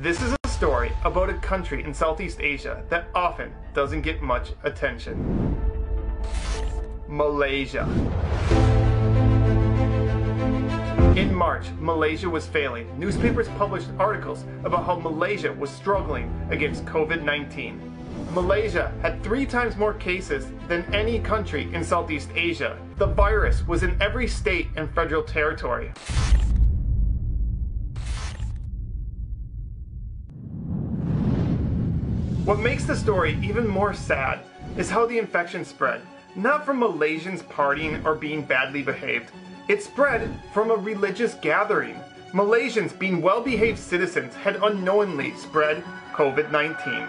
This is a story about a country in Southeast Asia that often doesn't get much attention. Malaysia. In March, Malaysia was failing. Newspapers published articles about how Malaysia was struggling against COVID-19. Malaysia had 3 times more cases than any country in Southeast Asia. The virus was in every state and federal territory. What makes the story even more sad is how the infection spread, not from Malaysians partying or being badly behaved. It spread from a religious gathering. Malaysians, being well-behaved citizens, had unknowingly spread COVID-19.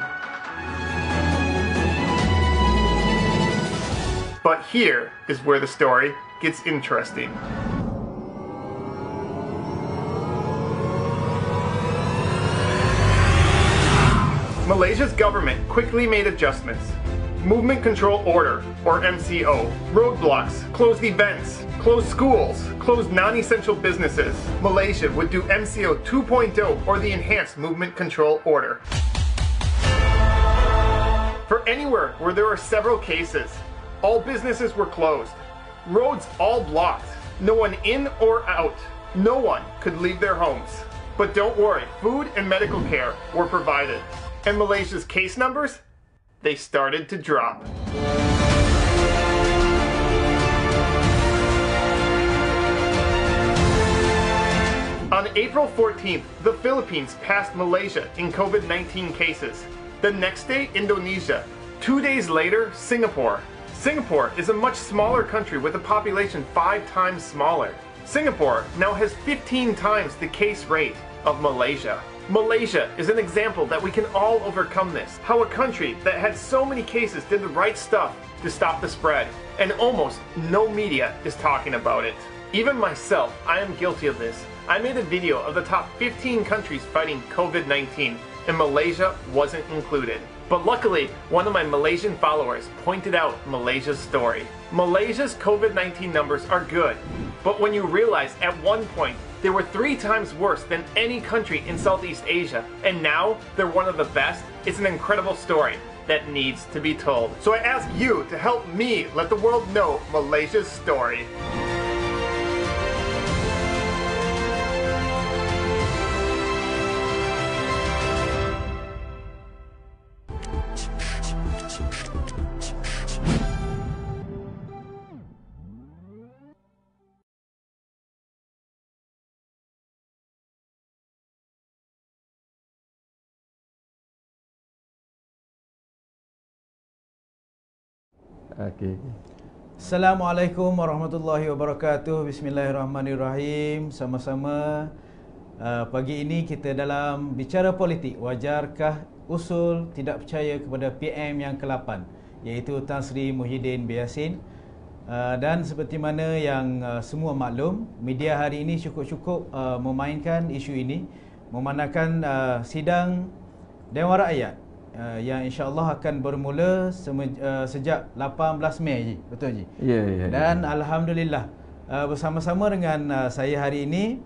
But here is where the story gets interesting. Malaysia's government quickly made adjustments. Movement Control Order, or MCO, roadblocks, closed events, closed schools, closed non-essential businesses. Malaysia would do MCO 2.0, or the Enhanced Movement Control Order. For anywhere where there were several cases, all businesses were closed, roads all blocked, no one in or out, no one could leave their homes. But don't worry, food and medical care were provided. And Malaysia's case numbers? They started to drop. On April 14th, the Philippines passed Malaysia in COVID-19 cases. The next day, Indonesia. 2 days later, Singapore. Singapore is a much smaller country with a population 5 times smaller. Singapore now has 15 times the case rate of Malaysia. Malaysia is an example that we can all overcome this. How a country that had so many cases did the right stuff to stop the spread, and almost no media is talking about it. Even myself, I am guilty of this. I made a video of the top 15 countries fighting COVID-19, and Malaysia wasn't included. But luckily, one of my Malaysian followers pointed out Malaysia's story. Malaysia's COVID-19 numbers are good, but when you realize at one point they were 3 times worse than any country in Southeast Asia, and now they're one of the best, it's an incredible story that needs to be told. So I ask you to help me let the world know Malaysia's story. Okay. Assalamualaikum warahmatullahi wabarakatuh. Bismillahirrahmanirrahim. Sama-sama pagi ini kita dalam bicara politik. Wajarkah usul tidak percaya kepada PM yang ke-8, iaitu Tan Sri Muhyiddin bin Yassin? Dan seperti mana yang semua maklum, media hari ini cukup-cukup memainkan isu ini, memandangkan sidang Dewan Rakyat yang insya-Allah akan bermula sejak 18 Mei Ji. Betul Ji? Ya, ya. Dan alhamdulillah bersama-sama dengan saya hari ini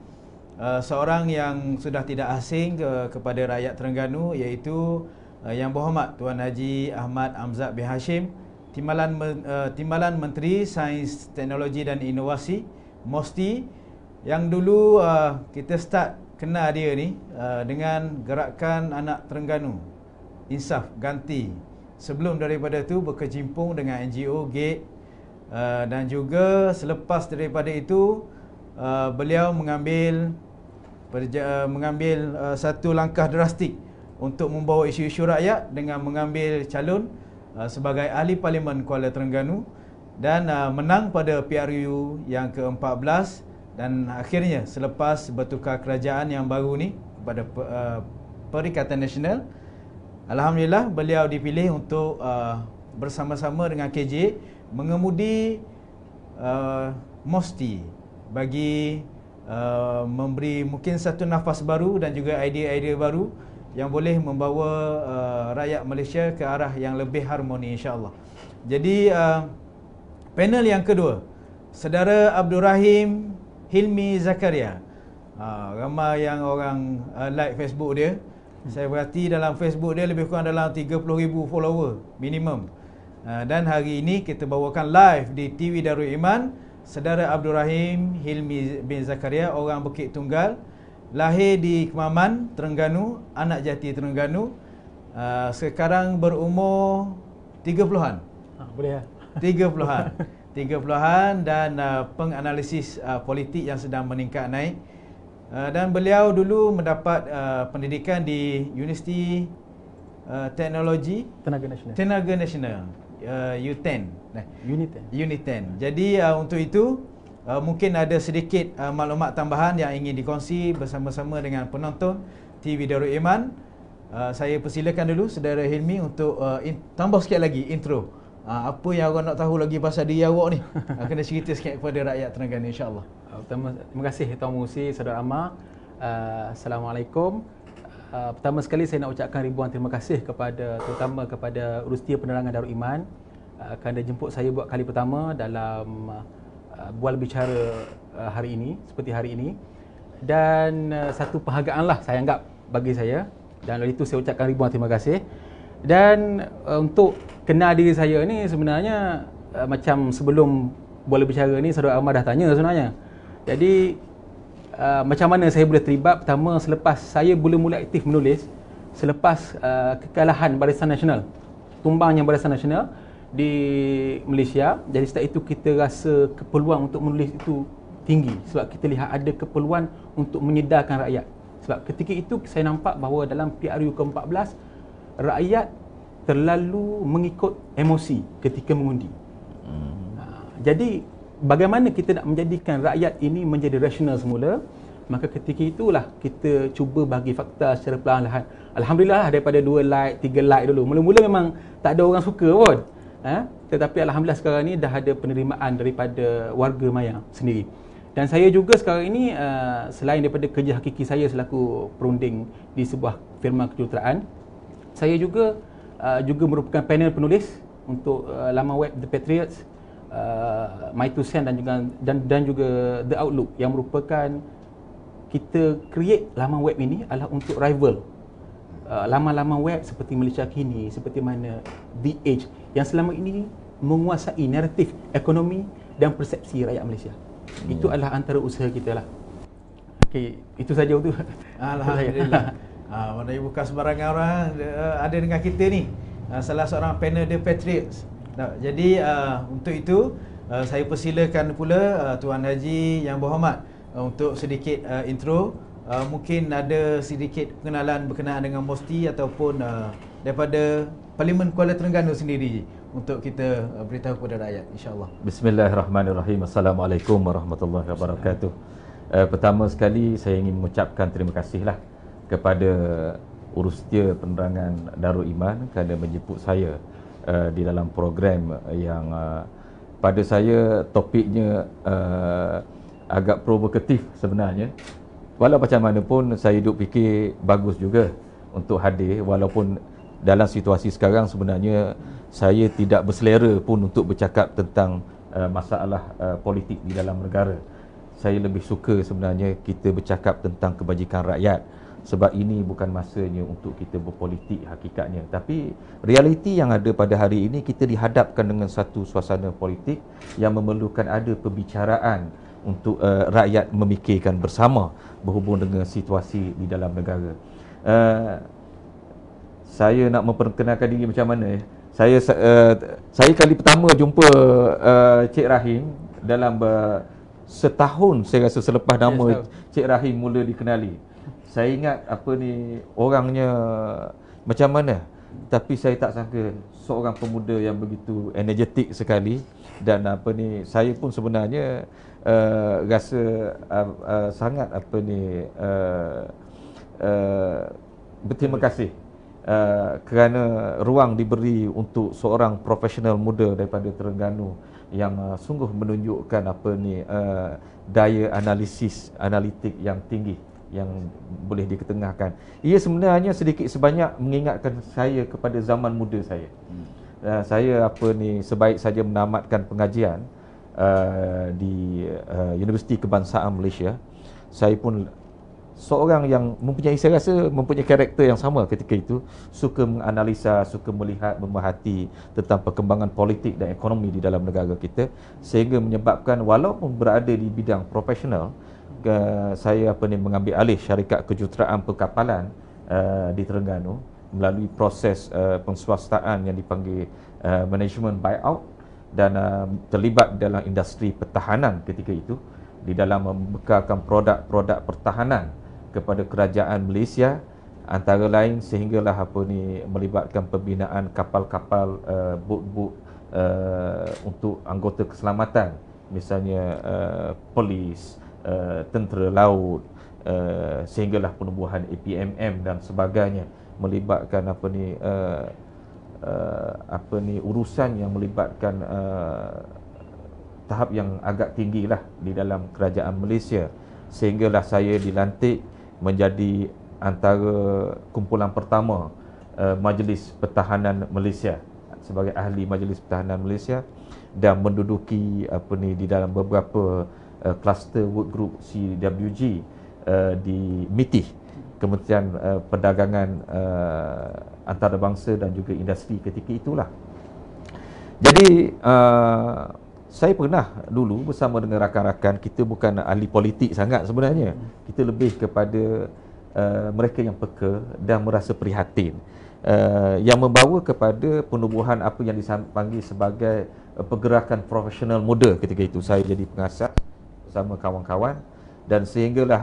seorang yang sudah tidak asing kepada rakyat Terengganu, iaitu Yang Berhormat Tuan Haji Ahmad Amzad bin Hashim, Timbalan Menteri Sains, Teknologi dan Inovasi, MOSTI, yang dulu kita start kenal dia ni dengan gerakan anak Terengganu, Insaf Ganti. Sebelum daripada itu berkecimpung dengan NGO GATE, dan juga selepas daripada itu beliau mengambil mengambil satu langkah drastik untuk membawa isu-isu rakyat dengan mengambil calon sebagai ahli Parlimen Kuala Terengganu dan menang pada PRU yang ke-14, dan akhirnya selepas bertukar kerajaan yang baru ni pada Perikatan Nasional, alhamdulillah beliau dipilih untuk bersama-sama dengan KJ mengemudi MOSTI bagi memberi mungkin satu nafas baru dan juga idea-idea baru yang boleh membawa rakyat Malaysia ke arah yang lebih harmoni, insya-Allah. Jadi panel yang kedua, Saudara Abdul Rahim Hilmi Zakaria. Ramai yang orang like Facebook dia. Saya perhati dalam Facebook dia lebih kurang dalam 30,000 follower minimum. Dan hari ini kita bawakan live di TV Darul Iman Saudara Abdul Rahim Hilmi bin Zakaria, orang Bukit Tunggal, lahir di Kemaman, Terengganu, anak jati Terengganu. Sekarang berumur 30-an. Boleh ya? 30-an dan penganalisis politik yang sedang meningkat naik. Dan beliau dulu mendapat pendidikan di Universiti Teknologi Tenaga Nasional, U10. Unit 10. Jadi untuk itu mungkin ada sedikit maklumat tambahan yang ingin dikongsi bersama-sama dengan penonton TV Darul Iman. Saya persilakan dulu Saudara Hilmi untuk tambah sikit lagi intro. Apa yang orang nak tahu lagi pasal diri awak ni? Kena cerita sikit kepada rakyat Terengganu, insya-Allah. Terima kasih Tuan Musi, Saudara Ammar. Assalamualaikum. Pertama sekali saya nak ucapkan ribuan terima kasih terutama kepada Urusia Penerangan Darul Iman kerana jemput saya buat kali pertama dalam bual bicara hari ini, seperti hari ini. Dan satu penghargaan lah saya anggap bagi saya, dan oleh itu saya ucapkan ribuan terima kasih. Dan untuk kenal diri saya ni sebenarnya macam sebelum bual bicara ni Saudara Ammar dah tanya sebenarnya. Jadi macam mana saya boleh terlibat? Pertama, selepas saya mula aktif menulis selepas kekalahan Barisan Nasional, tumbangnya Barisan Nasional di Malaysia. Jadi sejak itu kita rasa keperluan untuk menulis itu tinggi, sebab kita lihat ada keperluan untuk menyedarkan rakyat. Sebab ketika itu saya nampak bahawa dalam PRU ke-14 rakyat terlalu mengikut emosi ketika mengundi. Jadi bagaimana kita nak menjadikan rakyat ini menjadi rasional semula? Maka ketika itulah kita cuba bagi fakta secara perlahan-lahan. Alhamdulillah daripada 2 like, 3 like dulu. Mula-mula memang tak ada orang suka pun. Tetapi alhamdulillah sekarang ni dah ada penerimaan daripada warga Maya sendiri. Dan saya juga sekarang ini selain daripada kerja hakiki saya selaku perunding di sebuah firma kejuruteraan, saya juga merupakan panel penulis untuk laman web The Patriots, My Two Cents dan juga The Outlook, yang merupakan kita create laman web ini adalah untuk rival laman-laman web seperti Malaysia Kini, seperti mana The Age yang selama ini menguasai naratif ekonomi dan persepsi rakyat Malaysia. Itu adalah antara usaha kita lah. Okey, itu saja untuk alhamdulillah. Mana bukan sembarangan orang ada dengan kita ni. Salah seorang panel The Patriots. Jadi untuk itu saya persilakan pula Tuan Haji Yang Berhormat untuk sedikit intro. Mungkin ada sedikit pengenalan berkenaan dengan MOSTI ataupun daripada Parlimen Kuala Terengganu sendiri untuk kita beritahu kepada rakyat, insya-Allah. Bismillahirrahmanirrahim. Assalamualaikum warahmatullahi wabarakatuh. Pertama sekali saya ingin mengucapkan terima kasihlah kepada Urusia Penerangan Darul Iman kerana menjemput saya di dalam program yang pada saya topiknya agak provokatif sebenarnya. Walau macam mana pun saya duk fikir bagus juga untuk hadir, walaupun dalam situasi sekarang sebenarnya saya tidak berselera pun untuk bercakap tentang masalah politik di dalam negara. Saya lebih suka sebenarnya kita bercakap tentang kebajikan rakyat, sebab ini bukan masanya untuk kita berpolitik hakikatnya. Tapi realiti yang ada pada hari ini, kita dihadapkan dengan satu suasana politik yang memerlukan ada perbicaraan untuk rakyat memikirkan bersama berhubung dengan situasi di dalam negara. Saya nak memperkenalkan diri macam mana. Saya kali pertama jumpa Cik Rahim dalam setahun saya rasa selepas nama Cik Rahim mula dikenali. Saya ingat apa ni, orangnya macam mana, tapi saya tak sangka seorang pemuda yang begitu energetik sekali. Dan apa ni, saya pun sebenarnya rasa sangat apa ni berterima kasih kerana ruang diberi untuk seorang profesional muda daripada Terengganu yang sungguh menunjukkan apa ni daya analitik yang tinggi yang boleh diketengahkan. Ia sebenarnya sedikit sebanyak mengingatkan saya kepada zaman muda saya. Saya apa ni sebaik saja menamatkan pengajian di Universiti Kebangsaan Malaysia, saya pun seorang yang mempunyai, saya rasa mempunyai karakter yang sama ketika itu, suka menganalisa, suka melihat, memerhati tentang perkembangan politik dan ekonomi di dalam negara kita, sehingga menyebabkan walaupun berada di bidang profesional, saya apa ni mengambil alih syarikat kejuruteraan perkapalan di Terengganu melalui proses penswastaan yang dipanggil management buyout, dan terlibat dalam industri pertahanan ketika itu, di dalam membekalkan produk-produk pertahanan kepada kerajaan Malaysia, antara lain sehinggalah apa ni melibatkan pembinaan kapal-kapal, bot-bot untuk anggota keselamatan, misalnya polis, tentera laut, sehinggalah penubuhan APMM dan sebagainya, melibatkan apa ni urusan yang melibatkan tahap yang agak tinggi lah di dalam kerajaan Malaysia, sehinggalah saya dilantik menjadi antara kumpulan pertama Majlis Pertahanan Malaysia, sebagai ahli Majlis Pertahanan Malaysia, dan menduduki apa ni di dalam beberapa kluster work group CWG di MITI, Kementerian Perdagangan Antarabangsa dan juga Industri ketika itulah. Jadi saya pernah dulu bersama dengan rakan-rakan, kita bukan ahli politik sangat sebenarnya. Kita lebih kepada mereka yang peka dan merasa prihatin, yang membawa kepada penubuhan apa yang dipanggil sebagai pergerakan profesional muda ketika itu. Saya jadi pengasas bersama kawan-kawan, dan sehinggalah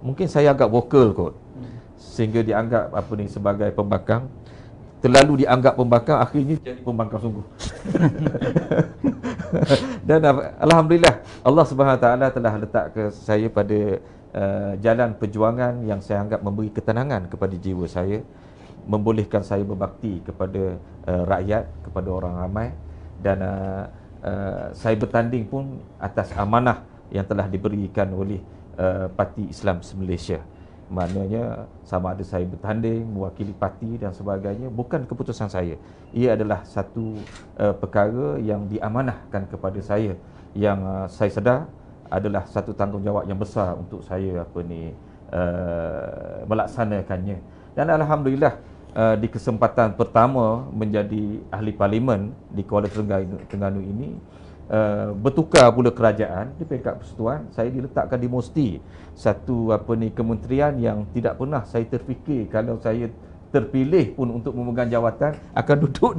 mungkin saya agak vokal kot, sehingga dianggap apa ni sebagai pembangkang. Terlalu dianggap pembangkang, akhirnya jadi pembangkang sungguh. Dan alhamdulillah Allah Subhanahu Taala telah letak ke saya pada jalan perjuangan yang saya anggap memberi ketenangan kepada jiwa saya, membolehkan saya berbakti kepada rakyat, kepada orang ramai, dan saya bertanding pun atas amanah yang telah diberikan oleh Parti Islam Malaysia. Maknanya sama ada saya bertanding, mewakili parti dan sebagainya, bukan keputusan saya. Ia adalah satu perkara yang diamanahkan kepada saya, yang saya sedar adalah satu tanggungjawab yang besar untuk saya apa ni melaksanakannya. Dan alhamdulillah di kesempatan pertama menjadi ahli parlimen di Kuala Terengganu ini, bertukar pula kerajaan di peringkat persekutuan. Saya diletakkan di MOSTI, satu apa ni kementerian yang tidak pernah saya terfikir kalau saya terpilih pun untuk memegang jawatan akan duduk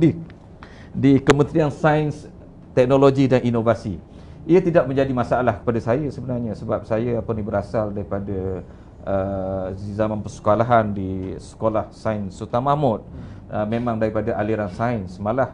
di Kementerian Sains, Teknologi dan Inovasi. Ia tidak menjadi masalah kepada saya sebenarnya, sebab saya apa ni berasal daripada zaman persekolahan di Sekolah Sains Sultan Mahmud, memang daripada aliran sains. Malah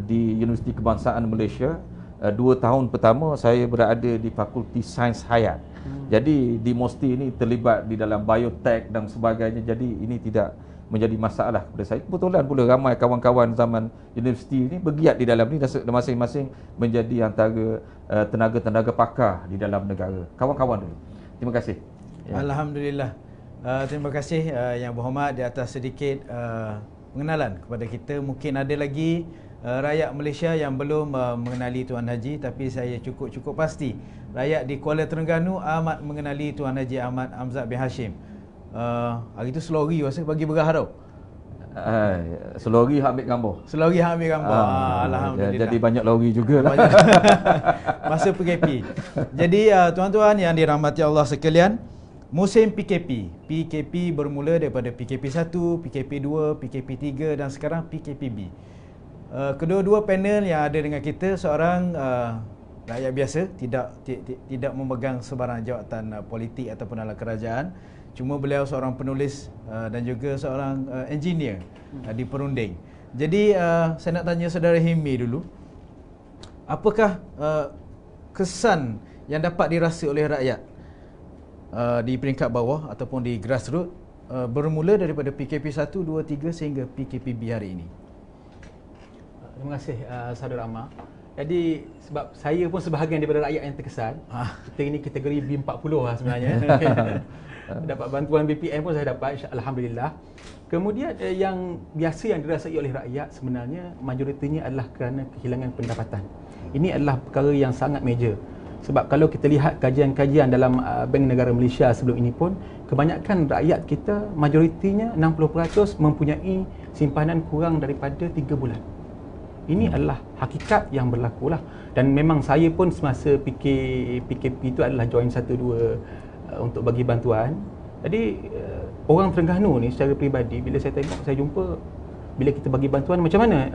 di Universiti Kebangsaan Malaysia, 2 tahun pertama saya berada di Fakulti Sains Hayat. Jadi di MOSTI ini terlibat di dalam biotek dan sebagainya. Jadi ini tidak menjadi masalah kepada saya. Kebetulan pula ramai kawan-kawan zaman universiti ini bergiat di dalam ini dan masing-masing menjadi antara tenaga-tenaga pakar di dalam negara. Kawan-kawan dulu. Terima kasih. Ya. Alhamdulillah. Terima kasih Yang Berhormat di atas sedikit pengenalan kepada kita. Mungkin ada lagi rakyat Malaysia yang belum mengenali Tuan Haji, tapi saya cukup pasti rakyat di Kuala Terengganu amat mengenali Tuan Haji Ahmad Hamzat bin Hashim. Hari itu selori rasa bagi berah tau. Selori ambil gambar. Selori ambil gambar. Alhamdulillah. Jadi banyak lori jugalah. Masa PKP. Jadi tuan-tuan yang dirahmati Allah sekalian, musim PKP bermula daripada PKP 1, PKP 2, PKP 3 dan sekarang PKPB. Kedua-dua panel yang ada dengan kita, seorang rakyat biasa, tidak memegang sebarang jawatan politik ataupun dalam kerajaan. Cuma beliau seorang penulis dan juga seorang engineer di Perunding. Jadi saya nak tanya saudara Hilmi dulu, apakah kesan yang dapat dirasa oleh rakyat di peringkat bawah ataupun di grassroots bermula daripada PKP 1, 2, 3 sehingga PKPB hari ini? Terima kasih saudara Ammar. Jadi sebab saya pun sebahagian daripada rakyat yang terkesan. Kita ini kategori B40 lah sebenarnya. Dapat bantuan BPN pun saya dapat, alhamdulillah. Kemudian yang biasa yang dirasai oleh rakyat sebenarnya majoritinya adalah kerana kehilangan pendapatan. Ini adalah perkara yang sangat major. Sebab kalau kita lihat kajian-kajian dalam Bank Negara Malaysia sebelum ini pun, kebanyakan rakyat kita majoritinya 60% mempunyai simpanan kurang daripada 3 bulan. Ini adalah hakikat yang berlaku lah. Dan memang saya pun semasa PKP itu adalah join 1-2 untuk bagi bantuan. Jadi orang Terengganu ni secara peribadi, bila saya tengok, saya jumpa, bila kita bagi bantuan macam mana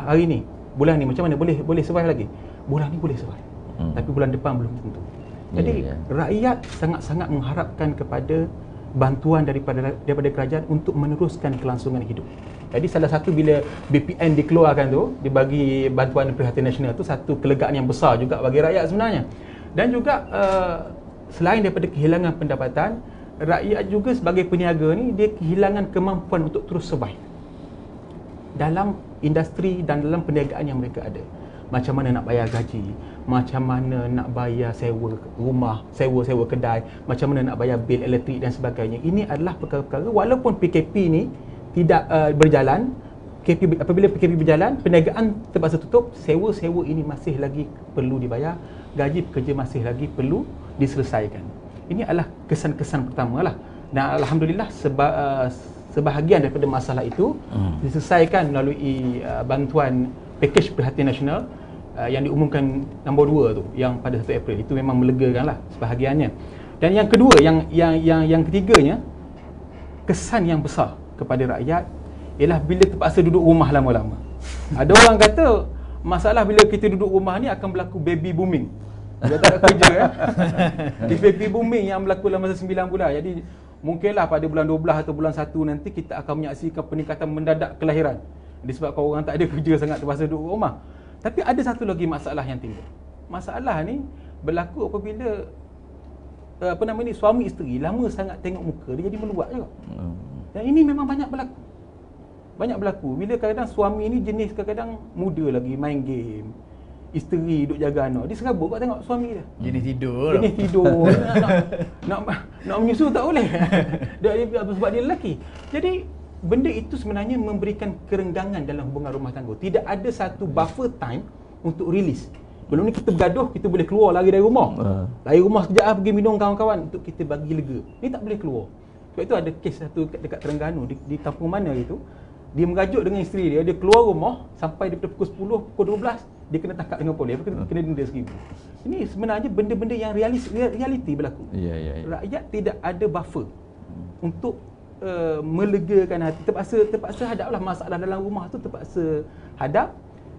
hari ni, bulan ni macam mana, boleh survive lagi? Bulan ni boleh survive, tapi bulan depan belum tentu. Jadi rakyat sangat-sangat mengharapkan kepada bantuan daripada kerajaan untuk meneruskan kelangsungan hidup. Jadi salah satu bila BPN dikeluarkan tu, dibagi bantuan Perhatian Nasional tu, satu kelegaan yang besar juga bagi rakyat sebenarnya. Dan juga selain daripada kehilangan pendapatan, rakyat juga sebagai peniaga ni, dia kehilangan kemampuan untuk terus survive dalam industri dan dalam perniagaan yang mereka ada. Macam mana nak bayar gaji, macam mana nak bayar sewa rumah, sewa kedai, macam mana nak bayar bil elektrik dan sebagainya. Ini adalah perkara-perkara walaupun PKP ni tidak berjalan, apabila PKP berjalan, perniagaan terpaksa tutup, sewa ini masih lagi perlu dibayar, gaji pekerja masih lagi perlu diselesaikan. Ini adalah kesan-kesan pertama lah. Dan alhamdulillah sebahagian daripada masalah itu diselesaikan melalui bantuan pakej Perhatian Nasional yang diumumkan nombor 2 tu, yang pada 1 April. Itu memang melegakan lah sebahagiannya. Dan yang kedua, yang ketiganya, kesan yang besar kepada rakyat ialah bila terpaksa duduk rumah lama-lama. Ada orang kata masalah bila kita duduk rumah ni akan berlaku baby booming. Dia tak ada kerja Di baby booming yang berlaku dalam masa 9 bulan. Jadi mungkinlah pada bulan 12 atau bulan 1 nanti kita akan menyaksikan peningkatan mendadak kelahiran disebabkan orang tak ada kerja sangat, terpaksa duduk rumah. Tapi ada satu lagi masalah yang timbul. Masalah ni berlaku apabila suami isteri lama sangat tengok muka, dia jadi meluat juga. Dan ini memang banyak berlaku. Bila kadang-kadang suami ni jenis kadang-kadang muda lagi, main game, isteri duduk jaga anak, dia serabut kat tengok suami dia. Jenis tidur. nak menyusu tak boleh. Sebab dia lelaki. Jadi benda itu sebenarnya memberikan kerenggangan dalam hubungan rumah tangga. Tidak ada satu buffer time untuk release. Belum ni kita bergaduh, kita boleh keluar lari dari rumah. Lari rumah sekejap pergi minum kawan-kawan untuk kita bagi lega. Ni tak boleh keluar. Sebab itu ada kes satu dekat Terengganu, di kampung mana itu, dia mengajuk dengan isteri dia keluar rumah sampai daripada pukul 10, pukul 12 dia kena tangkap dengan polis, kena denda RM1,000. Ini sebenarnya benda-benda yang realiti berlaku. Rakyat tidak ada buffer untuk melegakan hati. Terpaksa hadaplah masalah dalam rumah tu, terpaksa hadap.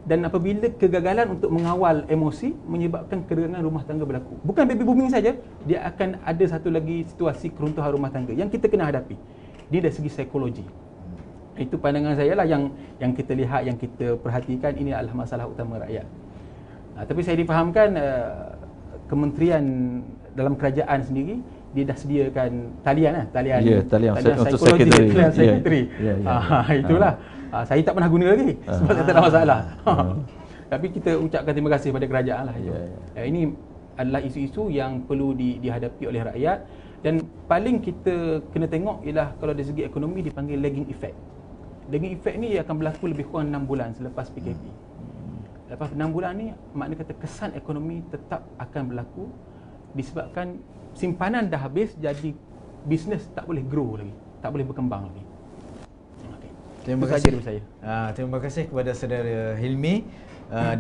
Dan apabila kegagalan untuk mengawal emosi menyebabkan kerenggangan rumah tangga berlaku. Bukan baby booming saja, dia akan ada satu lagi situasi keruntuhan rumah tangga yang kita kena hadapi. Dia dari segi psikologi. Itu pandangan saya lah yang kita lihat, yang kita perhatikan, ini adalah masalah utama rakyat. Tapi saya difahamkan kementerian dalam kerajaan sendiri, dia dah sediakan talian psikologi, itulah. Saya tak pernah guna lagi sebab saya tak ada masalah. Tapi kita ucapkan terima kasih pada kerajaan lah. Ini adalah isu-isu yang perlu dihadapi oleh rakyat. Dan paling kita kena tengok ialah kalau dari segi ekonomi dipanggil lagging effect. Lagging effect ni akan berlaku lebih kurang 6 bulan selepas PKP. Lepas 6 bulan ni, makna kata kesan ekonomi tetap akan berlaku disebabkan simpanan dah habis, jadi bisnes tak boleh grow lagi, tak boleh berkembang lagi. Terima kasih daripada saya. Terima kasih kepada saudara Hilmi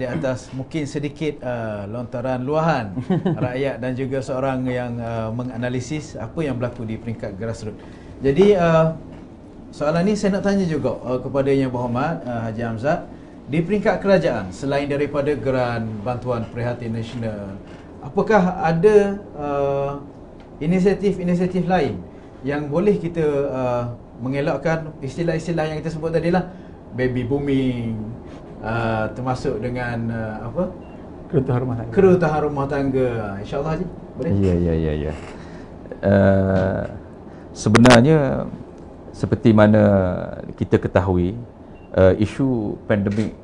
di atas mungkin sedikit lontaran luahan rakyat dan juga seorang yang menganalisis apa yang berlaku di peringkat grassroots. Jadi soalan ni saya nak tanya juga kepada Yang Berhormat Haji Hamzat. di peringkat kerajaan, selain daripada geran bantuan prihatin nasional, apakah ada inisiatif-inisiatif lain yang boleh kita mengelakkan istilah-istilah yang kita sebut tadi lah, baby booming, termasuk dengan kerutuhan rumah tangga. InsyaAllah Haji, boleh? Ya. Sebenarnya seperti mana kita ketahui, isu pandemik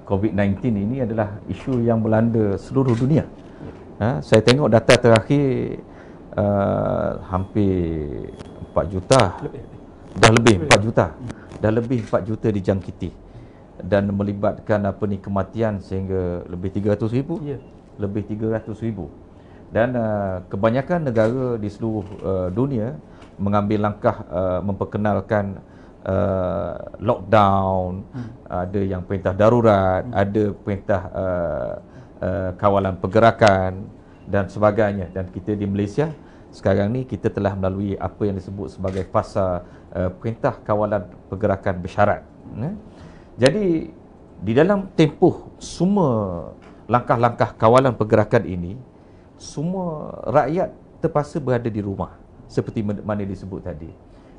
COVID-19 ini adalah isu yang melanda seluruh dunia. Saya tengok data terakhir hampir 4 juta. Dah lebih 4 juta. Dah lebih 4 juta dijangkiti. Dan melibatkan kematian sehingga lebih 300,000. Lebih 300,000. Dan kebanyakan negara di seluruh dunia mengambil langkah memperkenalkan lockdown, ada yang perintah darurat, ada perintah kawalan pergerakan dan sebagainya. Dan kita di Malaysia sekarang ni kita telah melalui apa yang disebut sebagai fasa perintah kawalan pergerakan bersyarat. Jadi di dalam tempoh semua langkah-langkah kawalan pergerakan ini, semua rakyat terpaksa berada di rumah seperti mana disebut tadi.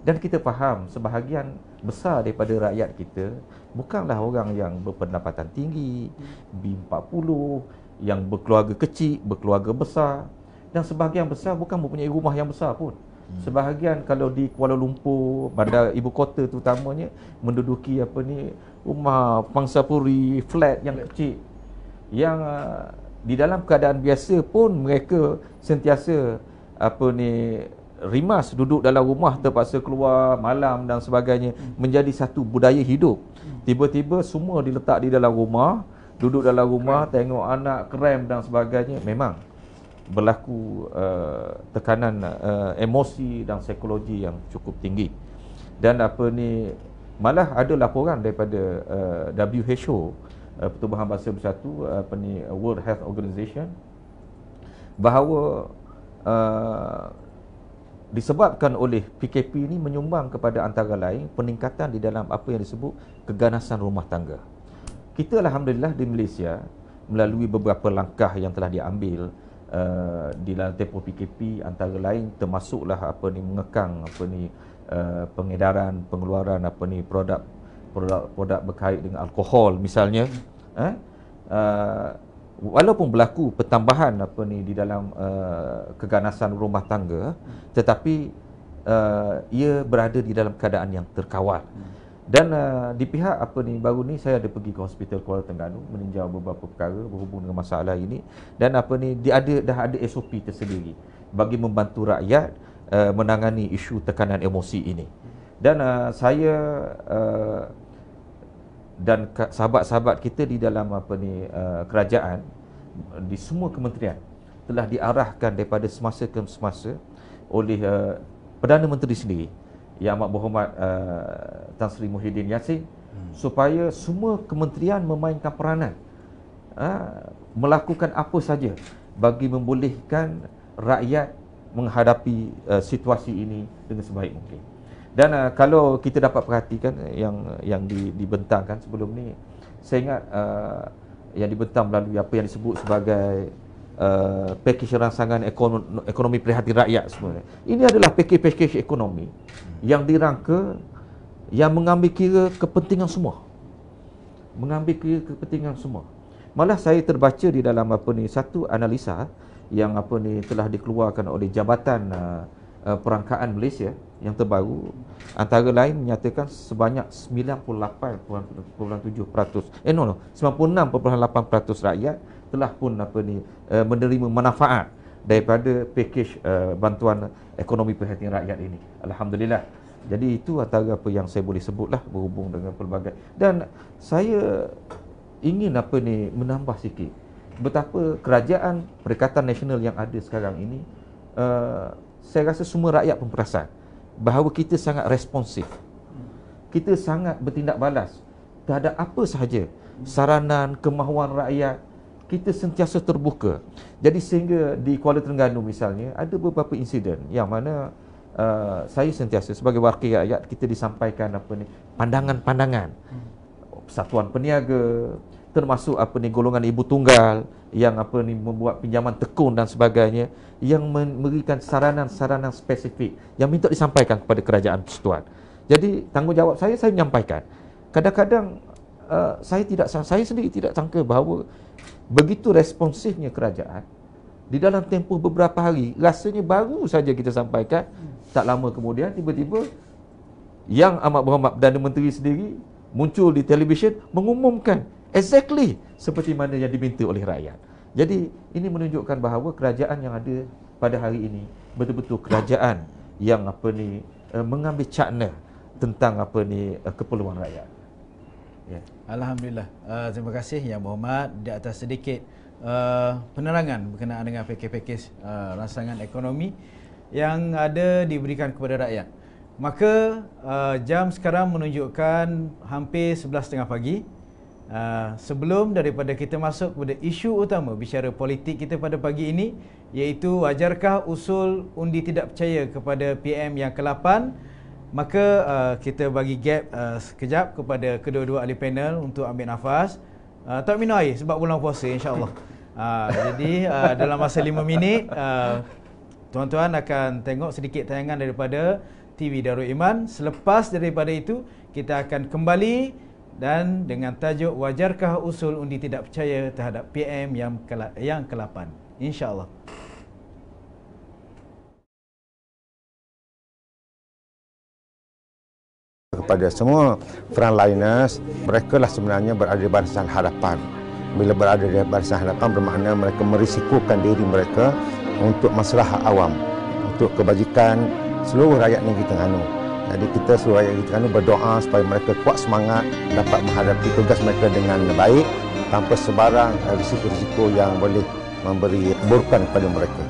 Dan kita faham sebahagian besar daripada rakyat kita bukanlah orang yang berpendapatan tinggi, B40, yang berkeluarga kecil, berkeluarga besar, dan sebahagian besar bukan mempunyai rumah yang besar pun. Sebahagian kalau di Kuala Lumpur, bandar ibu kota terutamanya, menduduki rumah pangsapuri, flat yang kecil, yang di dalam keadaan biasa pun mereka sentiasa rimas duduk dalam rumah, terpaksa keluar malam dan sebagainya, menjadi satu budaya hidup. Tiba-tiba semua diletak di dalam rumah, duduk dalam rumah, tengok anak, krem dan sebagainya. Memang berlaku tekanan emosi dan psikologi yang cukup tinggi. Dan malah ada laporan daripada WHO, Pertubuhan Bangsa Bersatu, World Health Organization, bahawa disebabkan oleh PKP ini menyumbang kepada antara lain peningkatan di dalam apa yang disebut keganasan rumah tangga. Kita alhamdulillah di Malaysia melalui beberapa langkah yang telah diambil di dalam tempoh PKP, antara lain termasuklah mengekang pengedaran, pengeluaran produk berkait dengan alkohol misalnya. Walaupun berlaku pertambahan di dalam keganasan rumah tangga, tetapi ia berada di dalam keadaan yang terkawal. Dan di pihak baru ni saya ada pergi ke Hospital Kuala Terengganu meninjau beberapa perkara berhubung dengan masalah ini, dan dah ada SOP tersendiri bagi membantu rakyat menangani isu tekanan emosi ini. Dan saya dan sahabat-sahabat kita di dalam kerajaan, di semua kementerian telah diarahkan daripada semasa ke semasa oleh Perdana Menteri sendiri, Yang Amat Berhormat Tan Sri Muhyiddin Yassin, supaya semua kementerian memainkan peranan, melakukan apa saja bagi membolehkan rakyat menghadapi situasi ini dengan sebaik mungkin. Dan kalau kita dapat perhatikan yang dibentangkan sebelum ni, saya ingat yang dibentang melalui apa yang disebut sebagai pakej rangsangan ekonomi prihatin rakyat sebenarnya. Ini adalah pakej ekonomi yang dirangka, yang mengambil kira kepentingan semua. Mengambil kira kepentingan semua. Malah saya terbaca di dalam satu analisa yang telah dikeluarkan oleh Jabatan Perangkaan Malaysia yang terbaru, antara lain menyatakan sebanyak 96.8% rakyat telah pun menerima manfaat daripada pakej bantuan ekonomi prihatin rakyat ini. Alhamdulillah. Jadi itu antara apa yang saya boleh sebutlah berhubung dengan pelbagai. Dan saya ingin menambah sikit betapa kerajaan Perikatan Nasional yang ada sekarang ini, saya rasa semua rakyat pun perasan bahawa kita sangat responsif. Kita sangat bertindak balas terhadap apa sahaja saranan, kemahuan rakyat. Kita sentiasa terbuka. Jadi sehingga di Kuala Terengganu misalnya, ada beberapa insiden yang mana saya sentiasa sebagai wakil rakyat, kita disampaikan pandangan-pandangan persatuan peniaga, termasuk golongan ibu tunggal yang membuat pinjaman tekun dan sebagainya, yang memberikan saranan-saranan spesifik yang minta disampaikan kepada kerajaan persekutuan. Jadi tanggungjawab saya menyampaikan. Kadang-kadang saya sendiri tidak sangka bahawa begitu responsifnya kerajaan. Di dalam tempoh beberapa hari, rasanya baru saja kita sampaikan, tak lama kemudian tiba-tiba Yang Amat Berhormat Perdana Menteri sendiri muncul di televisyen mengumumkan exactly seperti mana yang diminta oleh rakyat. Jadi ini menunjukkan bahawa kerajaan yang ada pada hari ini betul-betul kerajaan yang mengambil cakna tentang keperluan rakyat. Ya. Alhamdulillah. Terima kasih Yang Berhormat di atas sedikit penerangan berkenaan dengan pakej-pakej rancangan ekonomi yang ada diberikan kepada rakyat. Maka jam sekarang menunjukkan hampir 11.30 pagi. Sebelum daripada kita masuk kepada isu utama bicara politik kita pada pagi ini, iaitu wajarkah usul undi tidak percaya kepada PM yang ke-8, maka kita bagi gap sekejap kepada kedua-dua ahli panel untuk ambil nafas. Tak minum air sebab bulan puasa, insya-Allah. Jadi dalam masa 5 minit tuan-tuan akan tengok sedikit tayangan daripada TV Darul Iman. Selepas daripada itu kita akan kembali dan dengan tajuk wajarkah usul undi tidak percaya terhadap PM yang ke-8, insya-Allah. Kepada semua frontliners, mereka lah sebenarnya berada di barisan hadapan. Bila berada di barisan hadapan bermakna mereka merisikokan diri mereka untuk masalah awam, untuk kebajikan seluruh rakyat negeri Terengganu. Jadi kita seluruh rakyat negeri Terengganu berdoa supaya mereka kuat semangat, dapat menghadapi tugas mereka dengan baik tanpa sebarang risiko-risiko yang boleh memberi keburukan kepada mereka.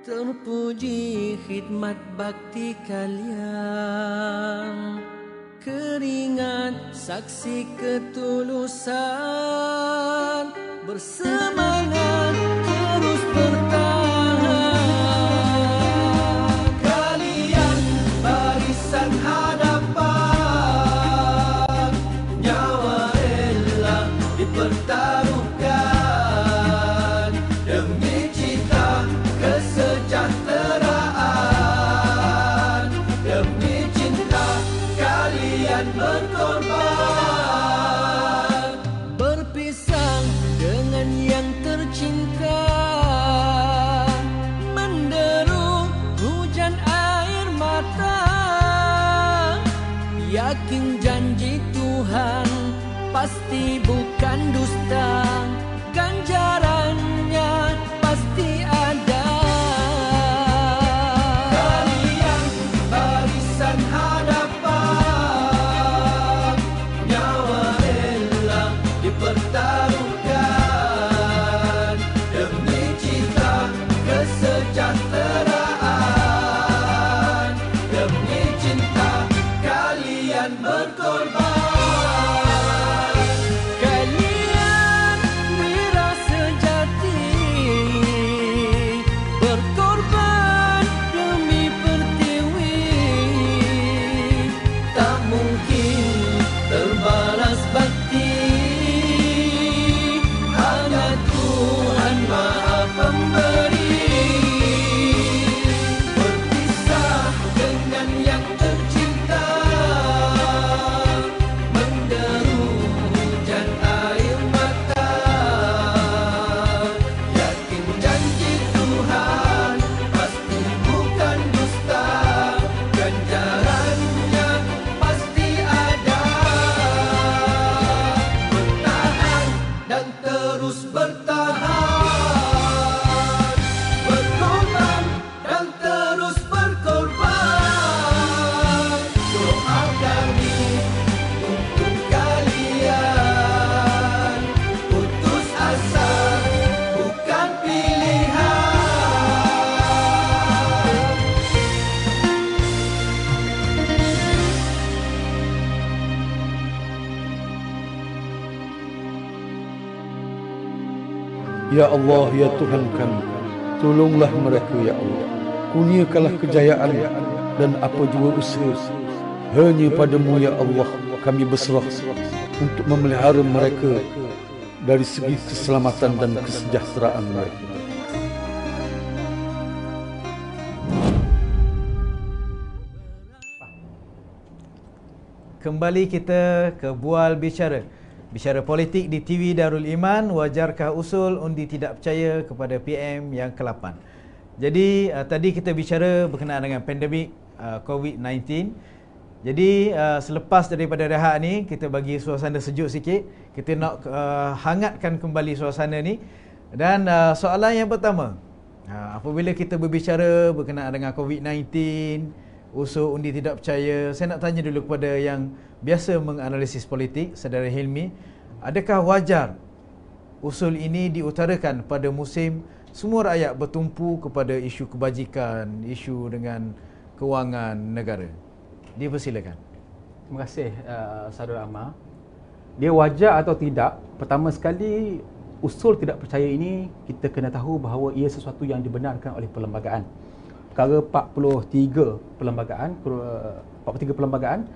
Terpuji khidmat bakti kalian, keringat saksi ketulusan, bersemangat terus bertahan. Kalian barisan hadapan, nyawa rela dipertaruhkan demi cita kesejahteraan, demi cinta kalian berkorban. Berpisah dengan yang tercinta, menderu hujan air mata, yakin janji Tuhan pasti bukan dusta, ganjarannya pasti ada. Kalian barisan hadapan, nyawa rela dipertaruhkan demi cita kesejahteraan, demi cinta kalian berkorban. Ya Allah, ya Tuhan kami, Tolonglah mereka ya Allah. Kurniakanlah kejayaan dan apa jua usaha. Hanya padamu ya Allah kami berserah untuk memelihara mereka dari segi keselamatan dan kesejahteraan mereka. Kembali kita ke Bual Bicara. Bicara politik di TV Darul Iman, wajarkah usul undi tidak percaya kepada PM yang ke-8? Jadi tadi kita bicara berkenaan dengan pandemik COVID-19. Jadi selepas daripada rehat ni, kita bagi suasana sejuk sikit. Kita nak hangatkan kembali suasana ni. Dan soalan yang pertama, apabila kita berbicara berkenaan dengan COVID-19, usul undi tidak percaya, saya nak tanya dulu kepada yang biasa menganalisis politik, Saudara Hilmi, adakah wajar usul ini diutarakan pada musim semua rakyat bertumpu kepada isu kebajikan, isu dengan kewangan negara? Dipersilakan. Terima kasih Saudara Ahmad. Dia wajar atau tidak, pertama sekali usul tidak percaya ini kita kena tahu bahawa ia sesuatu yang dibenarkan oleh perlembagaan. Perkara 43 perlembagaan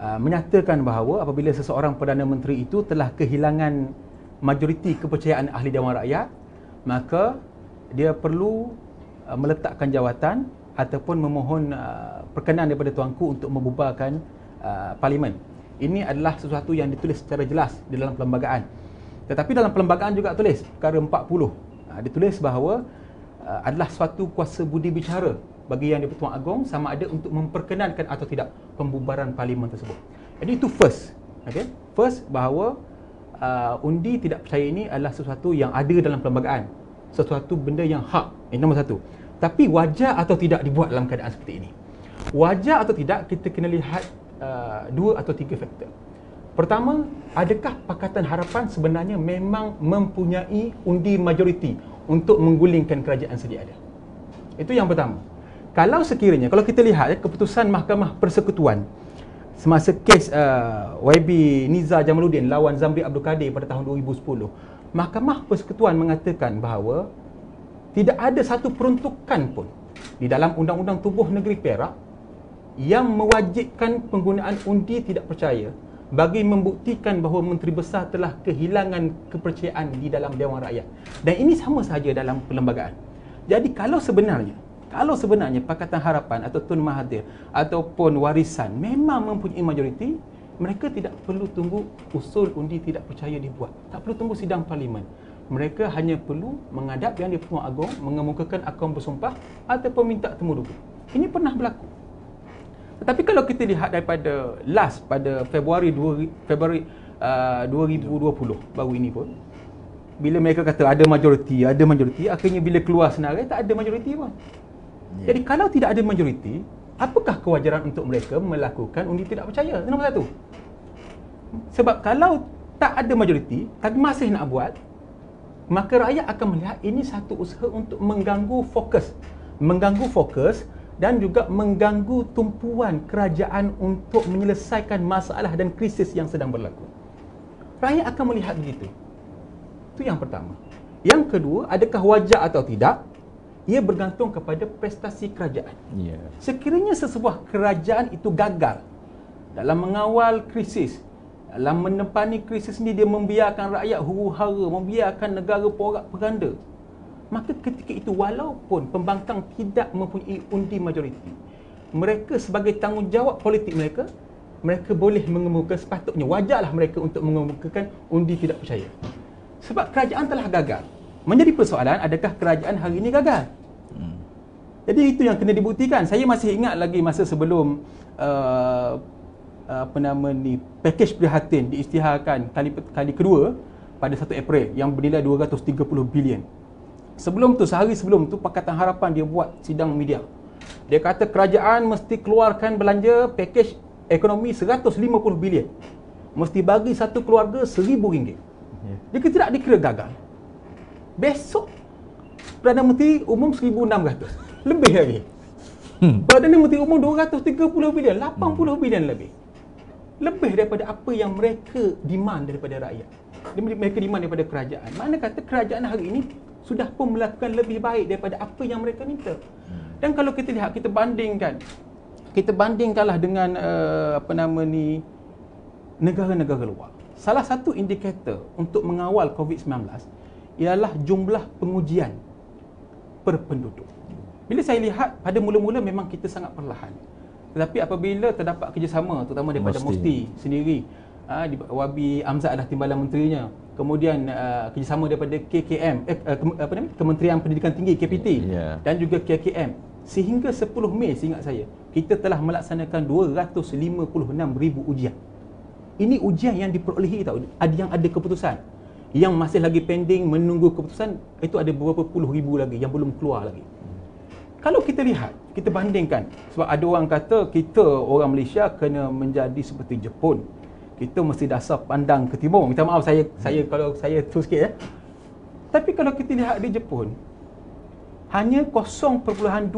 menyatakan bahawa apabila seseorang Perdana Menteri itu telah kehilangan majoriti kepercayaan ahli Dewan Rakyat, maka dia perlu meletakkan jawatan ataupun memohon perkenan daripada Tuanku untuk membubarkan parlimen. Ini adalah sesuatu yang ditulis secara jelas di dalam perlembagaan. Tetapi dalam perlembagaan juga tulis perkara 40 ditulis bahawa adalah suatu kuasa budi bicara bagi Yang di-Pertuan Agong sama ada untuk memperkenankan atau tidak pembubaran parlimen tersebut. Jadi itu first. Okay? First bahawa undi tidak percaya ini adalah sesuatu yang ada dalam perlembagaan. Sesuatu benda yang hak. Ini nombor satu. Tapi wajar atau tidak dibuat dalam keadaan seperti ini? Wajar atau tidak, kita kena lihat 2 atau 3 faktor. Pertama, adakah Pakatan Harapan sebenarnya memang mempunyai undi majoriti untuk menggulingkan kerajaan sedia ada? Itu yang pertama. Kalau sekiranya, kalau kita lihat keputusan Mahkamah Persekutuan semasa kes YB Nizar Jamaluddin lawan Zamri Abdul Kadir pada tahun 2010, Mahkamah Persekutuan mengatakan bahawa tidak ada satu peruntukan pun di dalam Undang-Undang Tubuh Negeri Perak yang mewajibkan penggunaan undi tidak percaya bagi membuktikan bahawa Menteri Besar telah kehilangan kepercayaan di dalam Dewan Rakyat. Dan ini sama sahaja dalam perlembagaan. Jadi kalau sebenarnya Pakatan Harapan atau Tun Mahathir ataupun Warisan memang mempunyai majoriti, mereka tidak perlu tunggu usul undi tidak percaya dibuat. Tak perlu tunggu sidang parlimen. Mereka hanya perlu menghadap Yang di-Pertuan Agong, mengemukakan akaun bersumpah ataupun minta temu dulu. Ini pernah berlaku. Tetapi kalau kita lihat daripada pada Februari 2020 baru ini pun, bila mereka kata ada majoriti, akhirnya bila keluar senarai tak ada majoriti pun. Jadi kalau tidak ada majoriti, apakah kewajaran untuk mereka melakukan undi tidak percaya? Itu nombor satu. Sebab kalau tak ada majoriti tapi masih nak buat, maka rakyat akan melihat ini satu usaha untuk mengganggu fokus dan juga mengganggu tumpuan kerajaan untuk menyelesaikan masalah dan krisis yang sedang berlaku. Rakyat akan melihat begitu. Itu yang pertama. Yang kedua, adakah wajar atau tidak? Ia bergantung kepada prestasi kerajaan. Sekiranya sesebuah kerajaan itu gagal dalam mengawal krisis, dalam menepani krisis ini, dia membiarkan rakyat huru-hara, membiarkan negara porak-poranda, maka ketika itu walaupun pembangkang tidak mempunyai undi majoriti, mereka sebagai tanggungjawab politik mereka boleh mengemukakan, sepatutnya wajarlah mereka untuk mengemukakan undi tidak percaya. Sebab kerajaan telah gagal. Menjadi persoalan, adakah kerajaan hari ini gagal? Jadi itu yang kena dibuktikan. Saya masih ingat lagi masa sebelum pakej prihatin diisytiharkan kali kedua pada 1 April yang bernilai 230 bilion. Sebelum tu, sehari sebelum tu, Pakatan Harapan dia buat sidang media. Dia kata kerajaan mesti keluarkan belanja pakej ekonomi 150 bilion. Mesti bagi satu keluarga RM1,000. Dia tidak dikira gagal. Besok Perdana Menteri umum 1,600. Lebih lagi. Perdana Menteri umum 230 bilion, 80 bilion lebih. Lebih daripada apa yang mereka demand daripada rakyat. Mereka demand daripada kerajaan. Mana kata kerajaan hari ini sudah pun melakukan lebih baik daripada apa yang mereka minta. Dan kalau kita lihat, kita bandingkanlah dengan negara-negara luar. Salah satu indikator untuk mengawal COVID-19 ialah jumlah pengujian per penduduk. Bila saya lihat, pada mula-mula memang kita sangat perlahan. Tetapi apabila terdapat kerjasama, terutama daripada Mufti sendiri, Wabi Amzad adalah timbalan menterinya, kemudian kerjasama daripada KKM, Kementerian Pendidikan Tinggi KPT, dan juga KKM, sehingga 10 Mei seingat saya, kita telah melaksanakan 256,000 ujian. Ini ujian yang diperolehi tahu, yang ada keputusan. Yang masih lagi pending menunggu keputusan, itu ada beberapa puluh ribu lagi yang belum keluar lagi. Kalau kita lihat, kita bandingkan, sebab ada orang kata kita orang Malaysia kena menjadi seperti Jepun. Kita mesti dasar pandang ke timur. Minta maaf saya kalau saya tu sikit ya. Tapi kalau kita lihat di Jepun, hanya 0.25%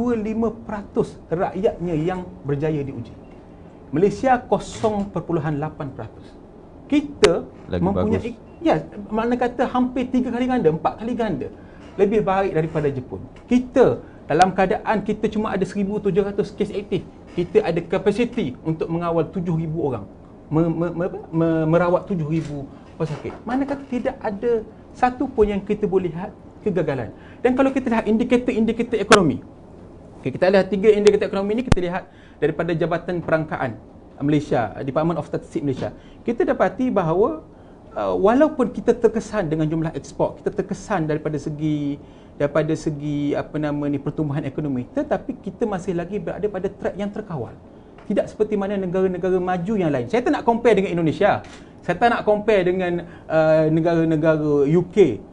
rakyatnya yang berjaya diuji. Malaysia 0.8%. Kita lagi mempunyai makna kata hampir 3 kali ganda, 4 kali ganda lebih baik daripada Jepun. Kita dalam keadaan kita cuma ada 1,700 kes aktif, kita ada kapasiti untuk mengawal 7,000 orang, merawat 7,000 pesakit. Mana kata tidak ada satu pun yang kita boleh lihat kegagalan. Dan kalau kita lihat indikator-indikator ekonomi, kita lihat 3 indikator ekonomi ini, kita lihat daripada Jabatan Perangkaan Malaysia, Department of Statistics Malaysia, kita dapati bahawa walaupun kita terkesan dengan jumlah ekspor, kita terkesan daripada segi pertumbuhan ekonomi, tetapi kita masih lagi berada pada track yang terkawal. Tidak seperti mana negara-negara maju yang lain. Saya tak nak compare dengan Indonesia. Saya tak nak compare dengan negara-negara UK.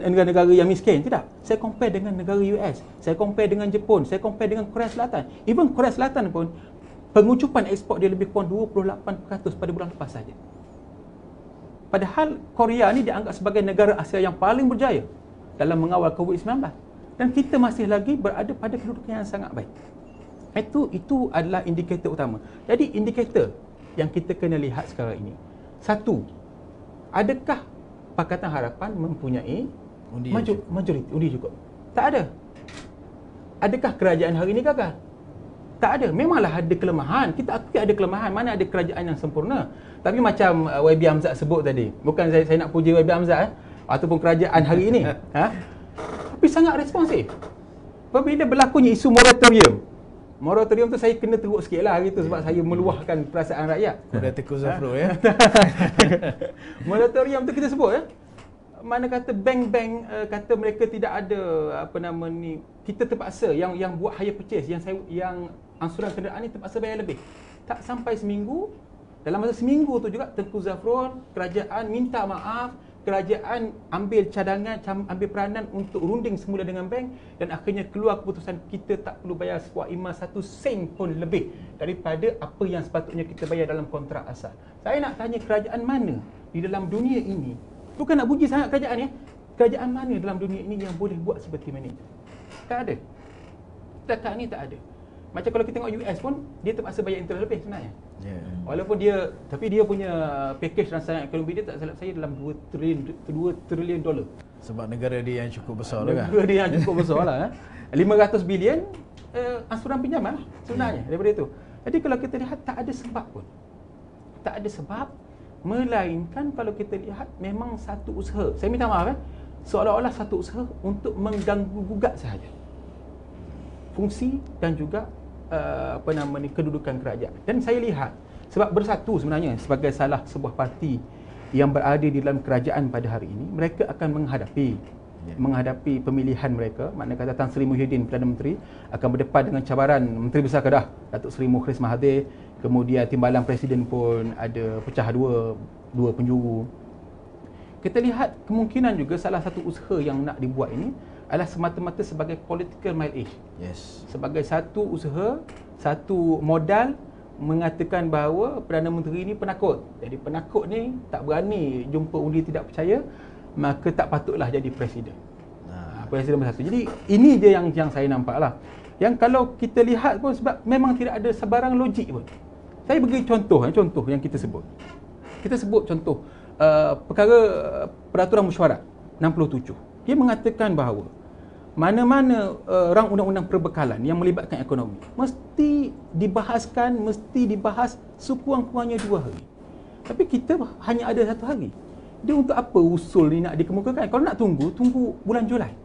Negara-negara yang miskin. Tidak. Saya compare dengan negara US. Saya compare dengan Jepun. Saya compare dengan Korea Selatan. Even Korea Selatan pun, pengucupan ekspor dia lebih kurang 28% pada bulan lepas saja. Padahal Korea ni dianggap sebagai negara Asia yang paling berjaya dalam mengawal COVID-19. Dan kita masih lagi berada pada kedudukan yang sangat baik. Itu adalah indikator utama. Jadi indikator yang kita kena lihat sekarang ini, satu, adakah Pakatan Harapan mempunyai majoriti undi cukup? Tak ada. Adakah kerajaan hari ini gagal? Tak ada. Memanglah ada kelemahan. Kita akui ada kelemahan. Mana ada kerajaan yang sempurna. Tapi macam YB Amzad sebut tadi, bukan saya nak puji YB Amzad ataupun kerajaan hari ini, tapi sangat responsif. Apabila berlakunya isu moratorium tu saya kena teruk sikit lah gitu, sebab saya meluahkan perasaan rakyat. Kuda Tengku Zafrul ya. Moratorium tu kita sebut mana kata bank-bank kata mereka tidak ada kita terpaksa yang buat hire purchase, yang angsuran kenderaan ni terpaksa bayar lebih. Tak sampai seminggu, dalam masa seminggu tu juga Tengku Zafrul, kerajaan minta maaf, kerajaan ambil cadangan, ambil peranan untuk runding semula dengan bank, dan akhirnya keluar keputusan kita tak perlu bayar sebuah imbas 1 sen pun lebih daripada apa yang sepatutnya kita bayar dalam kontrak asal. Saya nak tanya, kerajaan mana di dalam dunia ini, bukan nak puji sangat kerajaan ya, kerajaan mana dalam dunia ini yang boleh buat seperti mana itu? Tak ada. Setakat ni tak ada. Macam kalau kita tengok US pun, dia terpaksa bayar interest lebih sebenarnya. Walaupun dia punya package rancangan ekonomi dia, tak salah saya, dalam $2 trilion. Sebab negara dia yang cukup besar lah kan? Negara dia yang cukup besar lah. 500 bilion angsuran pinjaman sebenarnya daripada itu. Jadi kalau kita lihat, tak ada sebab pun. Tak ada sebab, melainkan kalau kita lihat memang satu usaha. Saya minta maaf seolah-olah satu usaha untuk mengganggu gugat sahaja fungsi dan juga kedudukan kerajaan. Dan saya lihat, sebab Bersatu sebenarnya sebagai salah sebuah parti yang berada di dalam kerajaan pada hari ini, mereka akan menghadapi pemilihan mereka. Maknanya kata Tan Sri Muhyiddin Perdana Menteri akan berdepan dengan cabaran Menteri Besar Kedah Datuk Seri Mukhlis Mahathir. Kemudian timbalan Presiden pun ada pecah dua penjuru. Kita lihat kemungkinan juga salah satu usaha yang nak dibuat ini adalah semata-mata sebagai political mileage. Sebagai satu usaha, satu modal mengatakan bahawa Perdana Menteri ini penakut. Jadi penakut ni tak berani jumpa undi tidak percaya, maka tak patutlah jadi Presiden. Presiden Bersatu. Jadi ini dia yang saya nampak lah. Yang kalau kita lihat pun, sebab memang tidak ada sebarang logik pun. Saya bagi contoh yang kita sebut. Kita sebut contoh perkara peraturan mesyuarat 67. Dia mengatakan bahawa mana-mana rang undang-undang perbekalan yang melibatkan ekonomi mesti dibahas sekurang-kurangnya 2 hari. Tapi kita hanya ada 1 hari. Dia untuk apa usul ni nak dikemukakan? Kalau nak tunggu bulan Julai.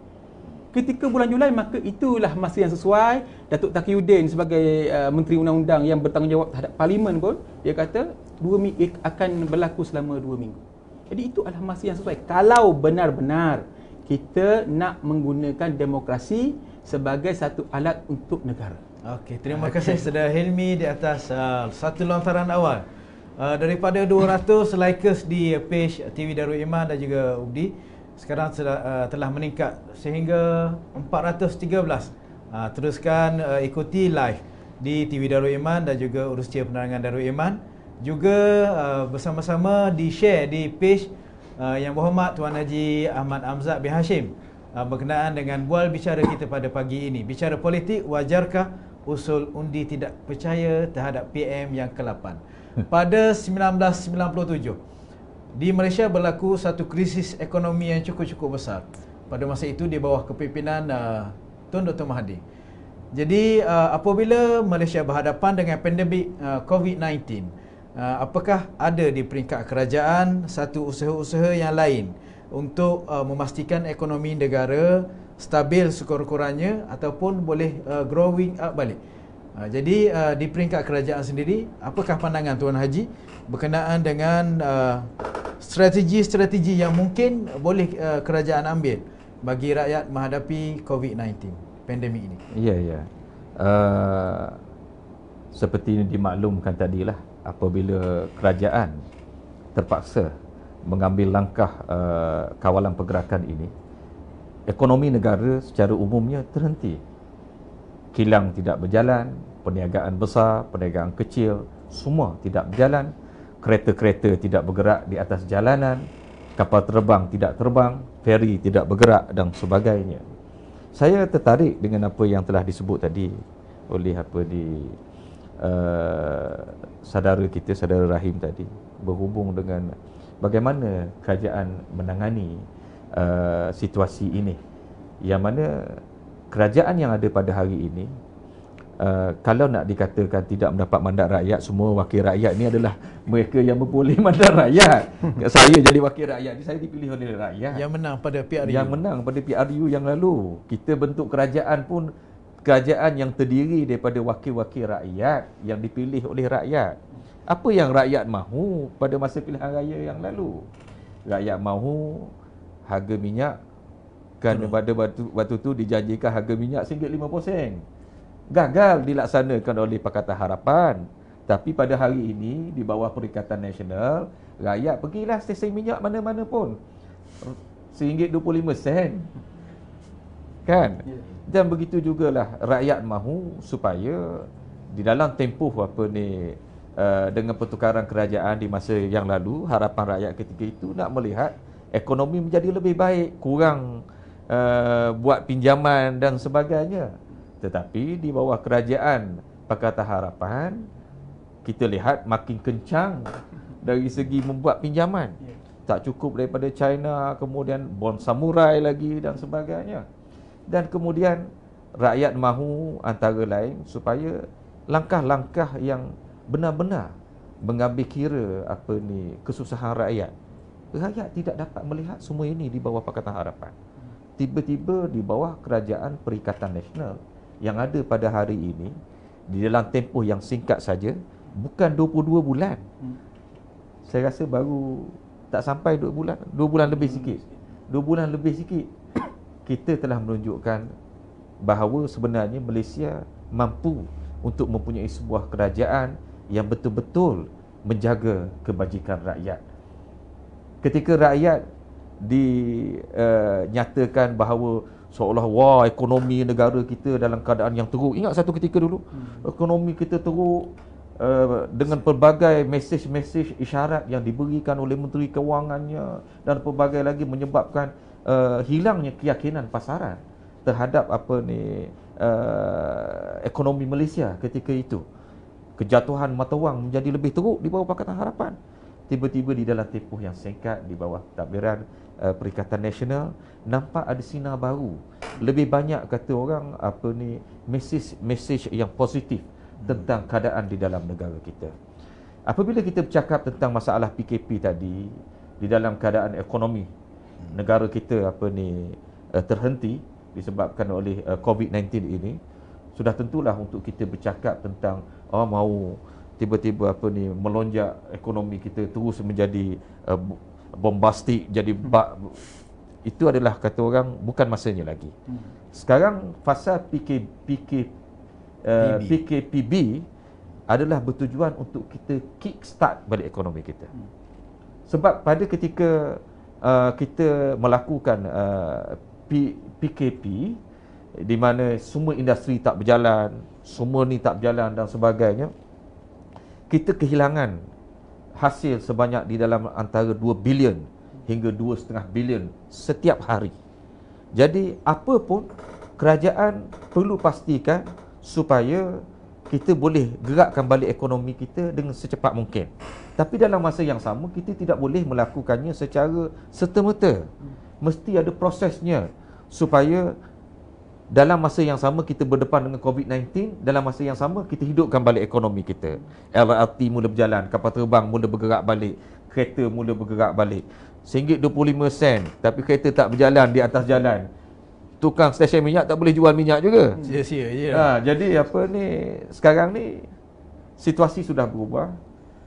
Ketika bulan Julai, maka itulah masa yang sesuai. Datuk Taqiyuddin sebagai Menteri Undang-Undang yang bertanggungjawab terhadap Parlimen pun, dia kata akan berlaku selama 2 minggu. Jadi itu adalah masa yang sesuai. Kalau benar-benar kita nak menggunakan demokrasi sebagai satu alat untuk negara. Okey, terima kasih Saudara Hilmi di atas satu lontaran awal. Daripada 200 likers di page TV Darul Iman dan juga UBDI, sekarang telah meningkat sehingga 413. Teruskan ikuti live di TV Darul Iman dan juga Urustia Penerangan Darul Iman. Juga bersama-sama di-share di page Yang Berhormat Tuan Haji Ahmad Amzad bin Hashim berkenaan dengan bual bicara kita pada pagi ini. Bicara politik, wajarkah usul undi tidak percaya terhadap PM yang ke-8? Pada 1997, di Malaysia berlaku satu krisis ekonomi yang cukup besar. Pada masa itu di bawah kepimpinan Tun Dr. Mahathir. Jadi apabila Malaysia berhadapan dengan pandemik COVID-19, apakah ada di peringkat kerajaan satu usaha-usaha yang lain untuk memastikan ekonomi negara stabil sekurang-kurangnya ataupun boleh growing up balik? Jadi di peringkat kerajaan sendiri, apakah pandangan Tuan Haji berkenaan dengan strategi-strategi yang mungkin boleh kerajaan ambil bagi rakyat menghadapi COVID-19, pandemik ini? Ya. Seperti ini dimaklumkan tadilah, apabila kerajaan terpaksa mengambil langkah kawalan pergerakan ini, ekonomi negara secara umumnya terhenti. Kilang tidak berjalan, perniagaan besar, perniagaan kecil, semua tidak berjalan. Kereta-kereta tidak bergerak di atas jalanan, kapal terbang tidak terbang, feri tidak bergerak dan sebagainya. Saya tertarik dengan apa yang telah disebut tadi oleh saudara kita, saudara Rahim tadi, berhubung dengan bagaimana kerajaan menangani situasi ini, yang mana kerajaan yang ada pada hari ini, kalau nak dikatakan tidak mendapat mandat rakyat, semua wakil rakyat ini adalah mereka yang memperoleh mandat rakyat. Saya jadi wakil rakyat, saya dipilih oleh rakyat. Yang menang pada PRU. Yang menang pada PRU yang lalu. Kita bentuk kerajaan pun kerajaan yang terdiri daripada wakil-wakil rakyat yang dipilih oleh rakyat. Apa yang rakyat mahu pada masa pilihan raya yang lalu? Rakyat mahu harga minyak, kan pada waktu tu dijanjikan harga minyak RM50. Gagal dilaksanakan oleh Pakatan Harapan. Tapi pada hari ini di bawah Perikatan Nasional, rakyat pergilah stesen minyak mana-mana pun RM1.25. Kan? Dan begitu jugalah rakyat mahu supaya di dalam tempoh dengan pertukaran kerajaan di masa yang lalu, harapan rakyat ketika itu nak melihat ekonomi menjadi lebih baik, kurang buat pinjaman dan sebagainya. Tetapi di bawah kerajaan Pakatan Harapan, kita lihat makin kencang dari segi membuat pinjaman. Tak cukup daripada China, kemudian bond samurai lagi dan sebagainya. Dan kemudian rakyat mahu antara lain supaya langkah-langkah yang benar-benar mengambil kira kesusahan rakyat. Rakyat tidak dapat melihat semua ini di bawah Pakatan Harapan. Tiba-tiba di bawah kerajaan Perikatan Nasional yang ada pada hari ini, di dalam tempoh yang singkat saja, bukan 22 bulan. Saya rasa baru tak sampai 2 bulan, 2 bulan lebih sikit. 2 bulan lebih sikit, kita telah menunjukkan bahawa sebenarnya Malaysia mampu untuk mempunyai sebuah kerajaan yang betul-betul menjaga kebajikan rakyat. Ketika rakyat dinyatakan bahawa seolah ekonomi negara kita dalam keadaan yang teruk. Ingat satu ketika dulu, ekonomi kita teruk dengan pelbagai mesej-mesej isyarat yang diberikan oleh Menteri Kewangannya dan pelbagai lagi menyebabkan hilangnya keyakinan pasaran terhadap ekonomi Malaysia ketika itu. Kejatuhan mata wang menjadi lebih teruk di bawah Pakatan Harapan. tiba-tiba di dalam tempoh yang singkat di bawah tadbiran Perikatan Nasional nampak ada sinar baru. Lebih banyak kata orang mesej yang positif tentang keadaan di dalam negara kita. Apabila kita bercakap tentang masalah PKP tadi di dalam keadaan ekonomi negara kita terhenti disebabkan oleh COVID-19 ini, sudah tentulah untuk kita bercakap tentang mau tiba-tiba melonjak ekonomi kita terus menjadi bombastik, jadi itu adalah kata orang bukan masanya lagi. Sekarang fasa PKPB adalah bertujuan untuk kita kick start balik ekonomi kita. Sebab pada ketika kita melakukan PKP di mana semua industri tak berjalan, semua ni tak berjalan dan sebagainya, kita kehilangan hasil sebanyak di dalam antara 2 bilion hingga 2,5 bilion setiap hari. Jadi apa pun kerajaan perlu pastikan supaya kita boleh gerakkan balik ekonomi kita dengan secepat mungkin. Tapi dalam masa yang sama kita tidak boleh melakukannya secara serta-merta. Mesti ada prosesnya supaya dalam masa yang sama kita berdepan dengan COVID-19, dalam masa yang sama kita hidupkan balik ekonomi kita. LRT mula berjalan, kapal terbang mula bergerak balik, kereta mula bergerak balik. RM1.25, tapi kereta tak berjalan di atas jalan. Tukang stesen minyak tak boleh jual minyak juga. Sia-sia je. Jadi sekarang ni situasi sudah berubah.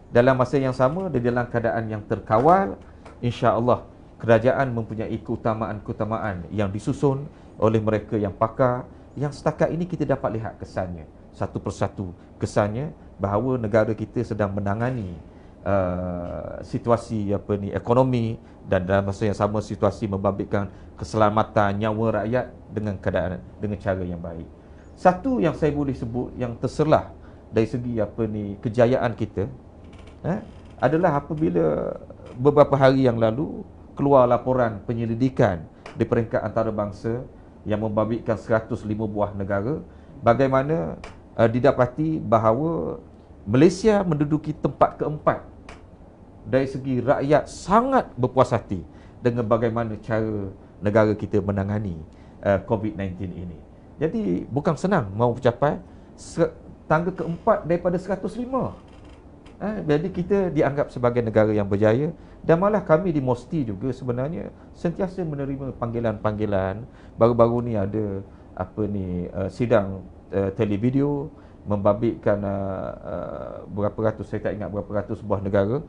Dalam masa yang sama dan dalam keadaan yang terkawal, insya-Allah kerajaan mempunyai keutamaan-keutamaan yang disusun oleh mereka yang pakar, yang setakat ini kita dapat lihat kesannya satu persatu, kesannya bahawa negara kita sedang menangani situasi ekonomi, dan dalam masa yang sama situasi membabitkan keselamatan nyawa rakyat dengan cara yang baik. Satu yang saya boleh sebut yang terselah dari segi kejayaan kita adalah apabila beberapa hari yang lalu keluar laporan penyelidikan di peringkat antarabangsa yang membabitkan 105 buah negara, bagaimana didapati bahawa Malaysia menduduki tempat keempat dari segi rakyat sangat berpuas hati dengan bagaimana cara negara kita menangani COVID-19 ini. Jadi bukan senang mau mencapai tangga keempat daripada 105. Jadi kita dianggap sebagai negara yang berjaya, dan malah kami di MOSTI juga sebenarnya sentiasa menerima panggilan-panggilan. Baru-baru ni ada sidang televideo membabitkan berapa ratus, saya tak ingat berapa ratus buah negara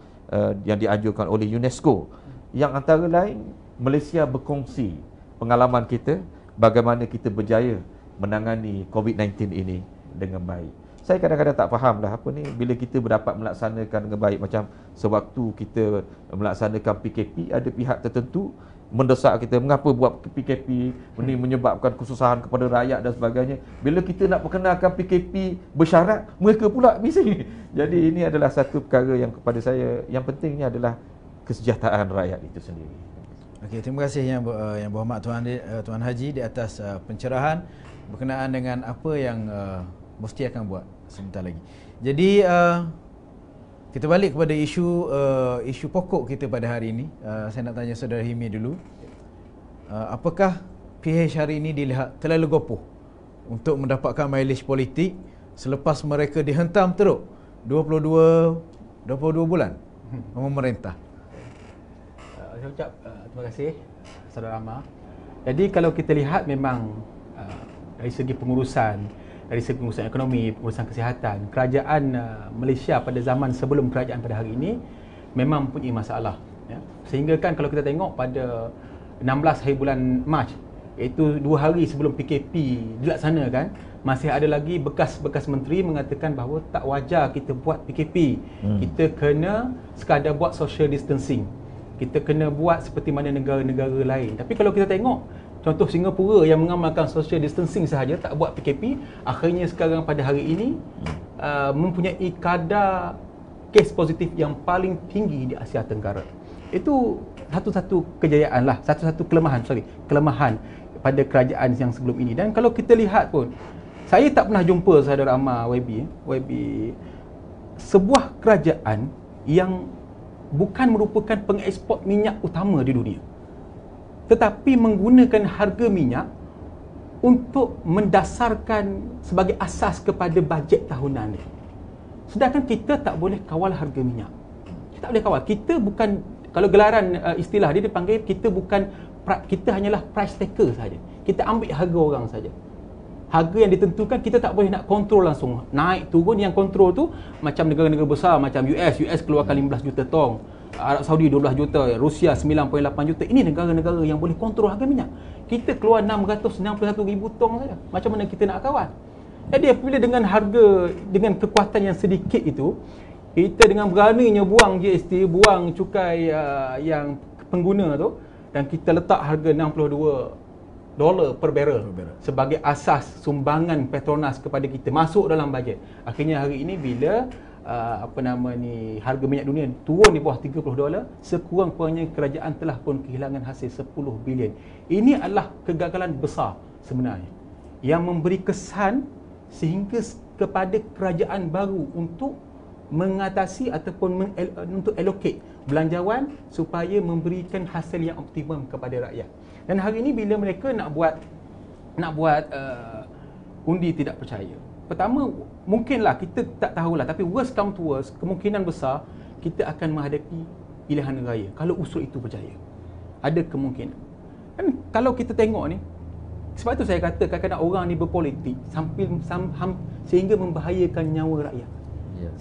yang dianjurkan oleh UNESCO, yang antara lain Malaysia berkongsi pengalaman kita bagaimana kita berjaya menangani COVID-19 ini dengan baik. Saya kadang-kadang tak faham lah bila kita dapat melaksanakan dengan baik, macam sewaktu kita melaksanakan PKP ada pihak tertentu mendesak kita, mengapa buat PKP ini menyebabkan kesusahan kepada rakyat dan sebagainya. Bila kita nak perkenalkan PKP bersyarat, mereka pula bising. Jadi ini adalah satu perkara yang kepada saya yang pentingnya adalah kesejahteraan rakyat itu sendiri. Okey, terima kasih yang berhormat Tuan Haji di atas pencerahan berkenaan dengan apa yang MOSTI akan buat sebentar lagi. Jadi kita balik kepada isu pokok kita pada hari ini. Saya nak tanya Saudara Himi dulu. Apakah PH hari ini dilihat terlalu gopoh untuk mendapatkan mileage politik selepas mereka dihentam teruk 22 bulan memerintah? Saya ucap terima kasih Saudara Amar. Jadi kalau kita lihat memang dari segi pengurusan ekonomi, pengurusan kesihatan, kerajaan Malaysia pada zaman sebelum kerajaan pada hari ini memang mempunyai masalah. Sehingga kan kalau kita tengok pada 16 hari bulan Mac, iaitu 2 hari sebelum PKP dilaksanakan, masih ada lagi bekas-bekas menteri mengatakan bahawa tak wajar kita buat PKP. Kita kena sekadar buat social distancing. Kita kena buat seperti mana negara-negara lain. Tapi kalau kita tengok contoh Singapura yang mengamalkan social distancing sahaja, tak buat PKP, akhirnya sekarang pada hari ini mempunyai kadar kes positif yang paling tinggi di Asia Tenggara. Itu satu-satu kejayaan lah, satu-satu kelemahan pada kerajaan yang sebelum ini. Dan kalau kita lihat pun, saya tak pernah jumpa Saudara Amar YB sebuah kerajaan yang bukan merupakan pengeksport minyak utama di dunia, tetapi menggunakan harga minyak untuk mendasarkan sebagai asas kepada bajet tahunan dia. Sedangkan kita tak boleh kawal harga minyak. Kita tak boleh kawal. Kita bukan, kalau gelaran istilah dia dipanggil, kita hanyalah price taker saja. Kita ambil harga orang saja. Harga yang ditentukan kita tak boleh nak kontrol langsung. Naik turun, yang kontrol tu macam negara-negara besar macam US keluarkan 15 juta tong, Arab Saudi 12 juta, Rusia 9.8 juta. Ini negara-negara yang boleh kontrol harga minyak. Kita keluar 661,000 tong saja. Macam mana kita nak kawal? Jadi apabila dengan harga, dengan kekuatan yang sedikit itu, kita dengan beraninya buang GST, buang cukai yang pengguna tu, dan kita letak harga $62 per barrel sebagai asas sumbangan Petronas kepada kita, masuk dalam bajet. Akhirnya hari ini bila harga minyak dunia turun di bawah $30, sekurang-kurangnya kerajaan telah pun kehilangan hasil 10 bilion. Ini adalah kegagalan besar sebenarnya yang memberi kesan sehingga kepada kerajaan baru untuk mengatasi ataupun untuk allocate belanjawan supaya memberikan hasil yang optimum kepada rakyat. Dan hari ini bila mereka nak buat undi tidak percaya, pertama mungkinlah, kita tak tahulah, tapi worst come to worst, kemungkinan besar kita akan menghadapi pilihan raya kalau usul itu berjaya. Ada kemungkinan. Dan kalau kita tengok ni, sebab itu saya kata kadang-kadang orang ni berpolitik sehingga membahayakan nyawa rakyat.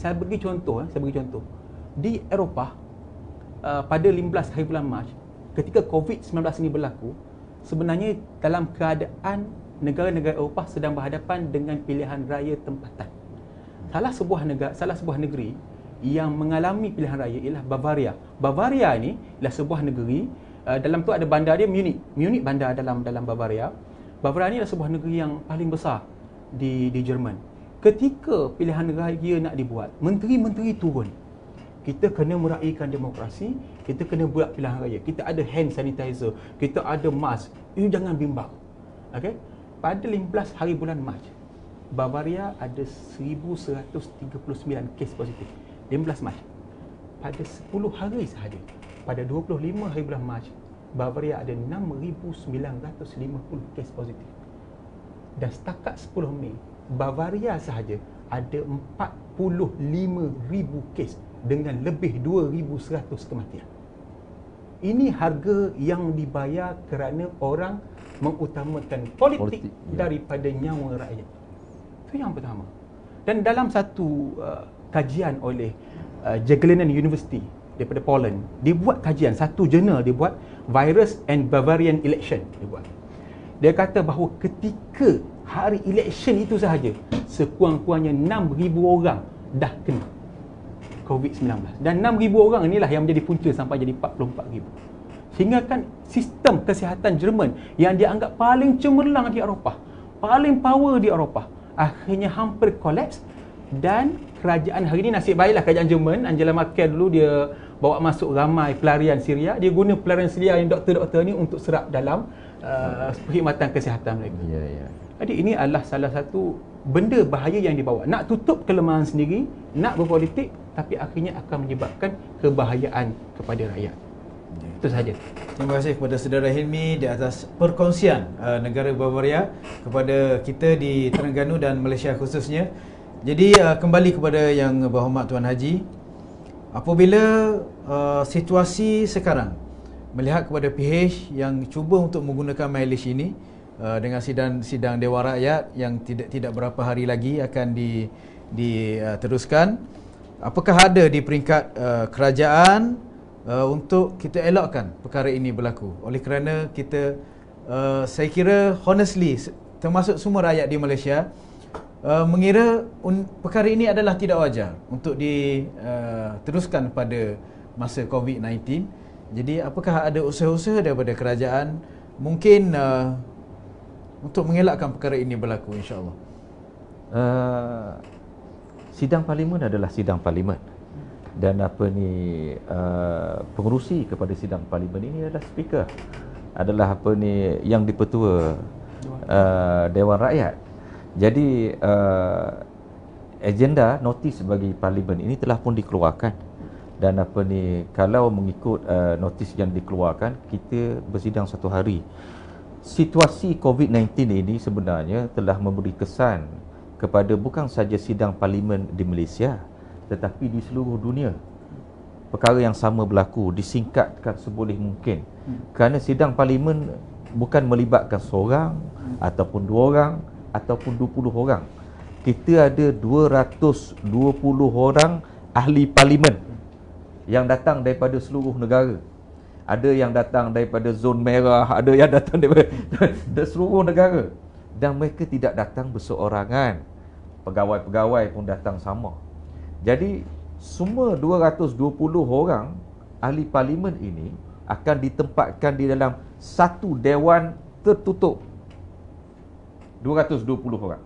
Saya bagi contoh. Di Eropah, pada 15 hari bulan Mac, ketika COVID-19 ini berlaku, sebenarnya dalam keadaan negara-negara Eropah sedang berhadapan dengan pilihan raya tempatan. Salah sebuah negeri yang mengalami pilihan raya ialah Bavaria. Bavaria ini ialah sebuah negeri, dalam tu ada bandar dia, Munich bandar dalam Bavaria. Bavaria ini adalah sebuah negeri yang paling besar di Jerman. Ketika pilihan raya nak dibuat, menteri-menteri turun. Kita kena meraihkan demokrasi, kita kena buat pilihan raya. Kita ada hand sanitizer, kita ada mask. You jangan bimbang. Okey? Pada 15 hari bulan Mac, Bavaria ada 1139 kes positif. 15 Mac. Pada 10 hari sahaja, pada 25 hari bulan Mac, Bavaria ada 6,950 kes positif. Dan setakat 10 Mei, Bavaria sahaja ada 45,000 kes dengan lebih 2,100 kematian. Ini harga yang dibayar kerana orang mengutamakan politik daripada nyawa rakyat. Itu yang pertama. Dan dalam satu kajian oleh Jagiellonian University daripada Poland, dia buat kajian, satu jurnal dia buat, Virus and Bavarian Election dia buat. Dia kata bahawa ketika hari election itu sahaja, sekurang-kurangnya 6,000 orang dah kena COVID-19. Dan 6,000 orang inilah yang menjadi punca sampai jadi 44,000. Sehingga kan sistem kesihatan Jerman yang dianggap paling cemerlang di Eropah, paling power di Eropah, akhirnya hampir kolaps. Dan kerajaan hari ini, nasib baiklah kerajaan Jerman, Angela Merkel dulu dia bawa masuk ramai pelarian Syria. Dia guna pelarian Syria yang doktor-doktor ni untuk serap dalam perkhidmatan kesihatan mereka. Jadi ini adalah salah satu benda bahaya yang dibawa. Nak tutup kelemahan sendiri, nak berpolitik, tapi akhirnya akan menyebabkan kebahayaan kepada rakyat. Itu sahaja. Terima kasih kepada saudara Hilmi di atas perkongsian negara Bavaria kepada kita di Terengganu dan Malaysia khususnya. Jadi kembali kepada yang berhormat Tuan Haji, apabila situasi sekarang melihat kepada PH yang cuba untuk menggunakan mileage ini dengan sidang Dewan Rakyat yang tidak berapa hari lagi akan diteruskan, apakah ada di peringkat kerajaan untuk kita elakkan perkara ini berlaku? Oleh kerana kita saya kira honestly, termasuk semua rakyat di Malaysia mengira perkara ini adalah tidak wajar untuk diteruskan pada masa COVID-19. Jadi apakah ada usaha-usaha daripada kerajaan mungkin untuk mengelakkan perkara ini berlaku, insya-Allah? Sidang parlimen adalah sidang parlimen, dan pengerusi kepada sidang parlimen ini adalah speaker, adalah yang dipertua Dewan Rakyat. Jadi agenda notis bagi parlimen ini telah pun dikeluarkan Dan kalau mengikut notis yang dikeluarkan, kita bersidang 1 hari. Situasi COVID-19 ini sebenarnya telah memberi kesan kepada bukan saja sidang parlimen di Malaysia, tetapi di seluruh dunia. Perkara yang sama berlaku, disingkatkan seboleh mungkin. Kerana sidang parlimen bukan melibatkan seorang ataupun 2 orang ataupun 20 orang. Kita ada 220 orang ahli parlimen yang datang daripada seluruh negara. Ada yang datang daripada zon merah, ada yang datang daripada seluruh negara. Dan mereka tidak datang berseorangan. Pegawai-pegawai pun datang sama. Jadi semua 220 orang ahli parlimen ini akan ditempatkan di dalam satu dewan tertutup. 220 orang.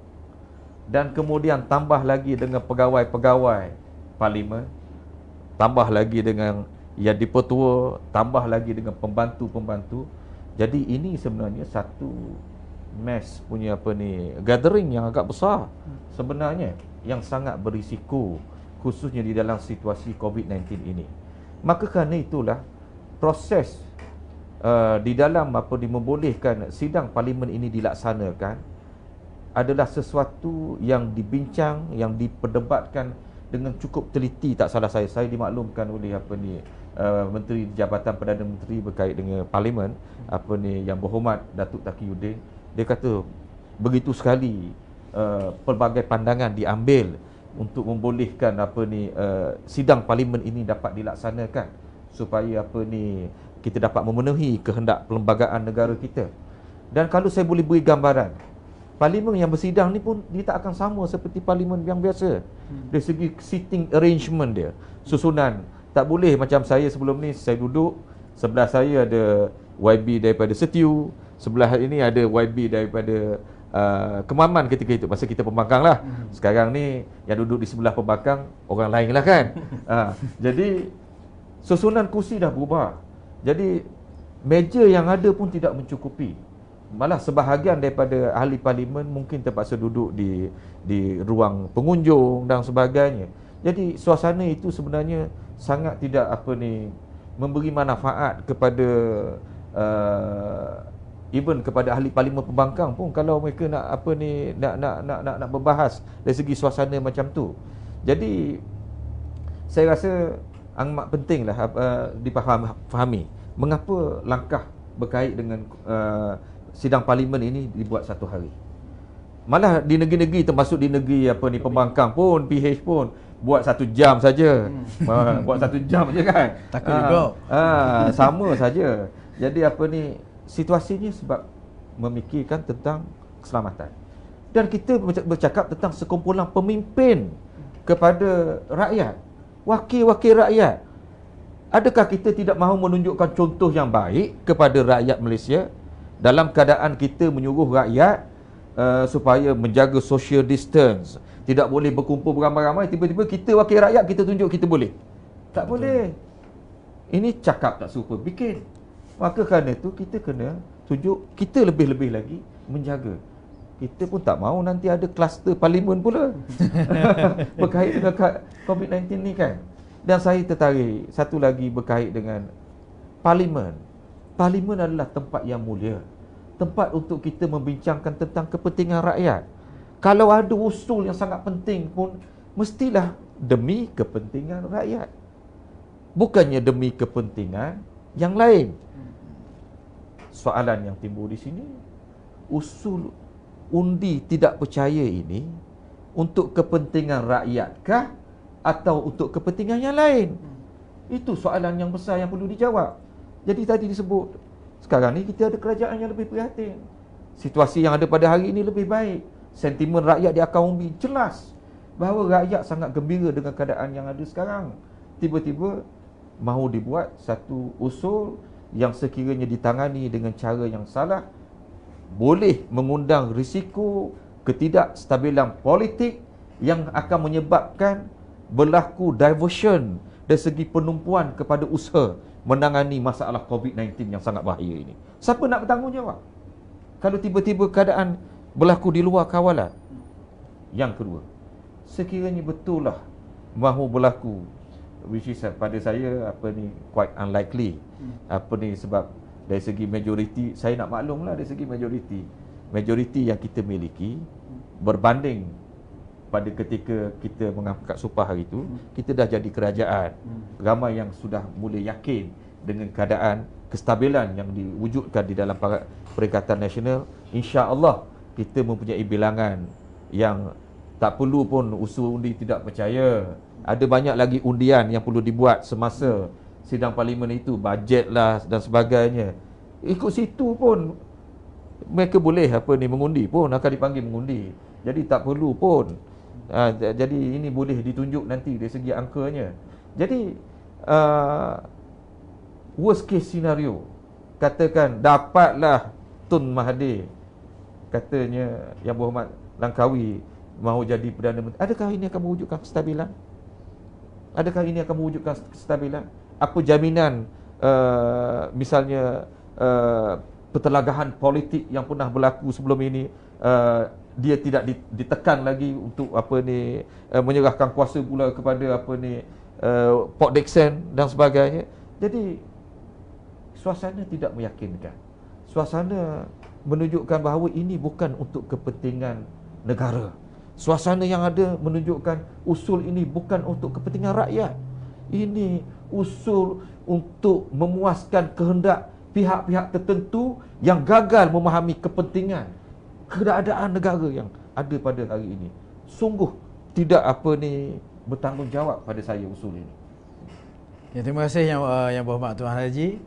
Dan kemudian tambah lagi dengan pegawai-pegawai parlimen, tambah lagi dengan yang dipertua, tambah lagi dengan pembantu-pembantu. Jadi ini sebenarnya satu mass punya gathering yang agak besar sebenarnya, yang sangat berisiko, khususnya di dalam situasi COVID-19 ini. Maka kerana itulah proses di dalam membolehkan sidang parlimen ini dilaksanakan adalah sesuatu yang dibincang, yang diperdebatkan dengan cukup teliti. Tak salah saya dimaklumkan oleh Menteri Jabatan Perdana Menteri berkait dengan parlimen, yang berhormat Datuk Taqiyuddin. Dia kata begitu sekali pelbagai pandangan diambil untuk membolehkan sidang parlimen ini dapat dilaksanakan supaya kita dapat memenuhi kehendak perlembagaan negara kita. Dan kalau saya boleh beri gambaran, parlimen yang bersidang ni pun dia tak akan sama seperti parlimen yang biasa. Dari segi sitting arrangement dia, susunan. Tak boleh macam saya sebelum ni, saya duduk, sebelah saya ada YB daripada Setiu, sebelah ini ada YB daripada Kemaman ketika itu, masa kita pembangkang lah. Sekarang ni yang duduk di sebelah pembangkang orang lain lah kan. Jadi susunan kursi dah berubah. Jadi meja yang ada pun tidak mencukupi. Malah sebahagian daripada ahli parlimen mungkin terpaksa duduk di ruang pengunjung dan sebagainya. Jadi suasana itu sebenarnya sangat tidak memberi manfaat kepada even kepada ahli parlimen pembangkang pun, kalau mereka nak nak berbahas dari segi suasana macam tu. Jadi saya rasa amat pentinglah dipahami mengapa langkah berkait dengan sidang parlimen ini dibuat 1 hari. Malah di negeri-negeri, termasuk di negeri pembangkang pun, PH pun buat 1 jam saja. Buat 1 jam je kan. Takut juga. Sama saja. Jadi situasinya sebab memikirkan tentang keselamatan. Dan kita bercakap tentang sekumpulan pemimpin kepada rakyat, wakil-wakil rakyat. Adakah kita tidak mahu menunjukkan contoh yang baik kepada rakyat Malaysia dalam keadaan kita menyuruh rakyat supaya menjaga social distance, tidak boleh berkumpul beramai-ramai, tiba-tiba kita wakil rakyat kita tunjuk kita boleh? Tak boleh. Ini cakap tak serupa bikin. Maka kerana itu kita kena tunjuk kita lebih-lebih lagi menjaga. Kita pun tak mahu nanti ada kluster parlimen pula berkait dengan COVID-19 ni kan. Dan saya tertarik satu lagi berkait dengan parlimen. Parlimen adalah tempat yang mulia, tempat untuk kita membincangkan tentang kepentingan rakyat. Kalau ada usul yang sangat penting pun mestilah demi kepentingan rakyat, bukannya demi kepentingan yang lain. Soalan yang timbul di sini, usul undi tidak percaya ini untuk kepentingan rayyatkah atau untuk kepentingan yang lain? Itu soalan yang besar yang perlu dijawab. Jadi tadi disebut, sekarang ni kita ada kerajaan yang lebih prihatin. Situasi yang ada pada hari ini lebih baik. Sentimen rakyat di akar umbi jelas bahawa rakyat sangat gembira dengan keadaan yang ada sekarang. Tiba-tiba mahu dibuat satu usul yang sekiranya ditangani dengan cara yang salah boleh mengundang risiko ketidakstabilan politik yang akan menyebabkan berlaku diversion dari segi penumpuan kepada usaha menangani masalah COVID-19 yang sangat bahaya ini. Siapa nak bertanggungjawab kalau tiba-tiba keadaan berlaku di luar kawalan? Yang kedua, sekiranya betul lah mahu berlaku which is pada saya quite unlikely. Sebab dari segi majoriti, saya nak maklumlah dari segi majoriti yang kita miliki berbanding pada ketika kita mengangkat Supah hari itu, kita dah jadi kerajaan. Ramai yang sudah mula yakin dengan keadaan kestabilan yang diwujudkan di dalam Perikatan Nasional. Insya-Allah kita mempunyai bilangan yang tak perlu pun usul undi tidak percaya. Ada banyak lagi undian yang perlu dibuat semasa sidang parlimen itu, bajet lah dan sebagainya. Ikut situ pun mereka boleh mengundi pun, akan dipanggil mengundi. Jadi tak perlu pun. Jadi ini boleh ditunjuk nanti dari segi angkanya. Jadi worst case scenario, katakan dapatlah Tun Mahathir, katanya Yang Berhormat Langkawi mahu jadi Perdana Menteri. Adakah ini akan mewujudkan kestabilan? Adakah ini akan mewujudkan kestabilan? Apa jaminan misalnya pertelagahan politik yang pernah berlaku sebelum ini dia tidak ditekan lagi untuk menyerahkan kuasa pula kepada Port Dickson dan sebagainya. Jadi suasana tidak meyakinkan. Suasana menunjukkan bahawa ini bukan untuk kepentingan negara. Suasana yang ada menunjukkan usul ini bukan untuk kepentingan rakyat. Ini usul untuk memuaskan kehendak pihak-pihak tertentu yang gagal memahami kepentingan keadaan negara yang ada pada hari ini. Sungguh tidak bertanggungjawab pada saya usul ini. Ya, terima kasih yang berhormat Tuan Haji.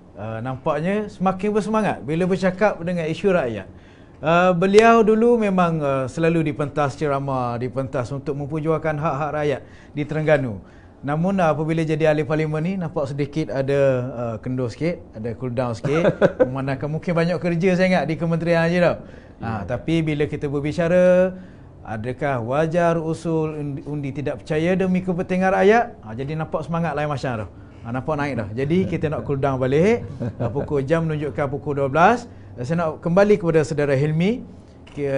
Nampaknya semakin bersemangat bila bercakap dengan isu rakyat. Beliau dulu memang selalu dipentas ceramah, dipentas untuk memperjuangkan hak-hak rakyat di Terengganu. Namun apabila jadi ahli parlimen ni, nampak sedikit ada kendur sikit, ada cool down sikit. Memandangkan mungkin banyak kerja saya ingat di kementerian je tau. Tapi bila kita berbicara, adakah wajar usul undi tidak percaya demi kepentingan rakyat? Jadi nampak semangat lain macam tu. Nampak naik dah. Jadi kita nak cool down balik. Pukul jam menunjukkan pukul 12. Saya nak kembali kepada saudara Hilmi.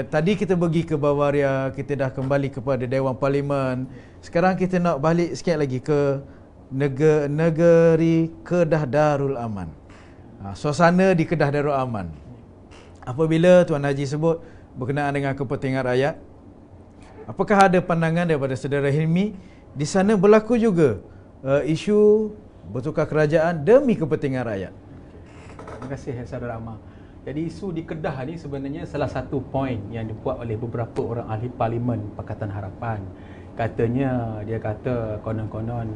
Tadi kita pergi ke Bavaria, kita dah kembali kepada Dewan Parlimen. Sekarang kita nak balik sikit lagi ke negeri Kedah Darul Aman. Suasana di Kedah Darul Aman. Apabila Tuan Haji sebut berkenaan dengan kepentingan rakyat, apakah ada pandangan daripada saudara Hilmi? Di sana berlaku juga isu bertukar kerajaan demi kepentingan rakyat. Terima kasih saudara Amar. Jadi isu di Kedah ni sebenarnya salah satu poin yang dibuat oleh beberapa orang ahli parlimen Pakatan Harapan. Katanya, dia kata konon-konon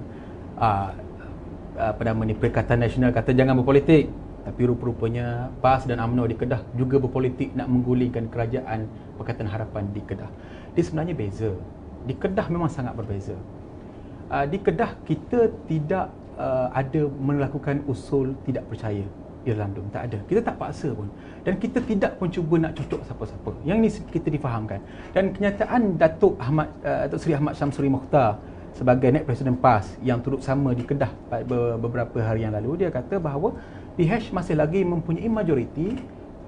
Perikatan Nasional kata jangan berpolitik. Tapi rupa-rupanya PAS dan UMNO di Kedah juga berpolitik nak menggulingkan kerajaan Pakatan Harapan di Kedah. Dia sebenarnya beza. Di Kedah memang sangat berbeza. Di Kedah kita tidak ada melakukan usul tidak percaya Irlandum, tak ada. Kita tak paksa pun. Dan kita tidak pun cuba nak cocok siapa-siapa. Yang ni kita difahamkan. Dan kenyataan Datuk Seri Ahmad Syamsuri Mokhtar sebagai Naib Presiden PAS yang turut sama di Kedah beberapa hari yang lalu, dia kata bahawa PH masih lagi mempunyai majoriti,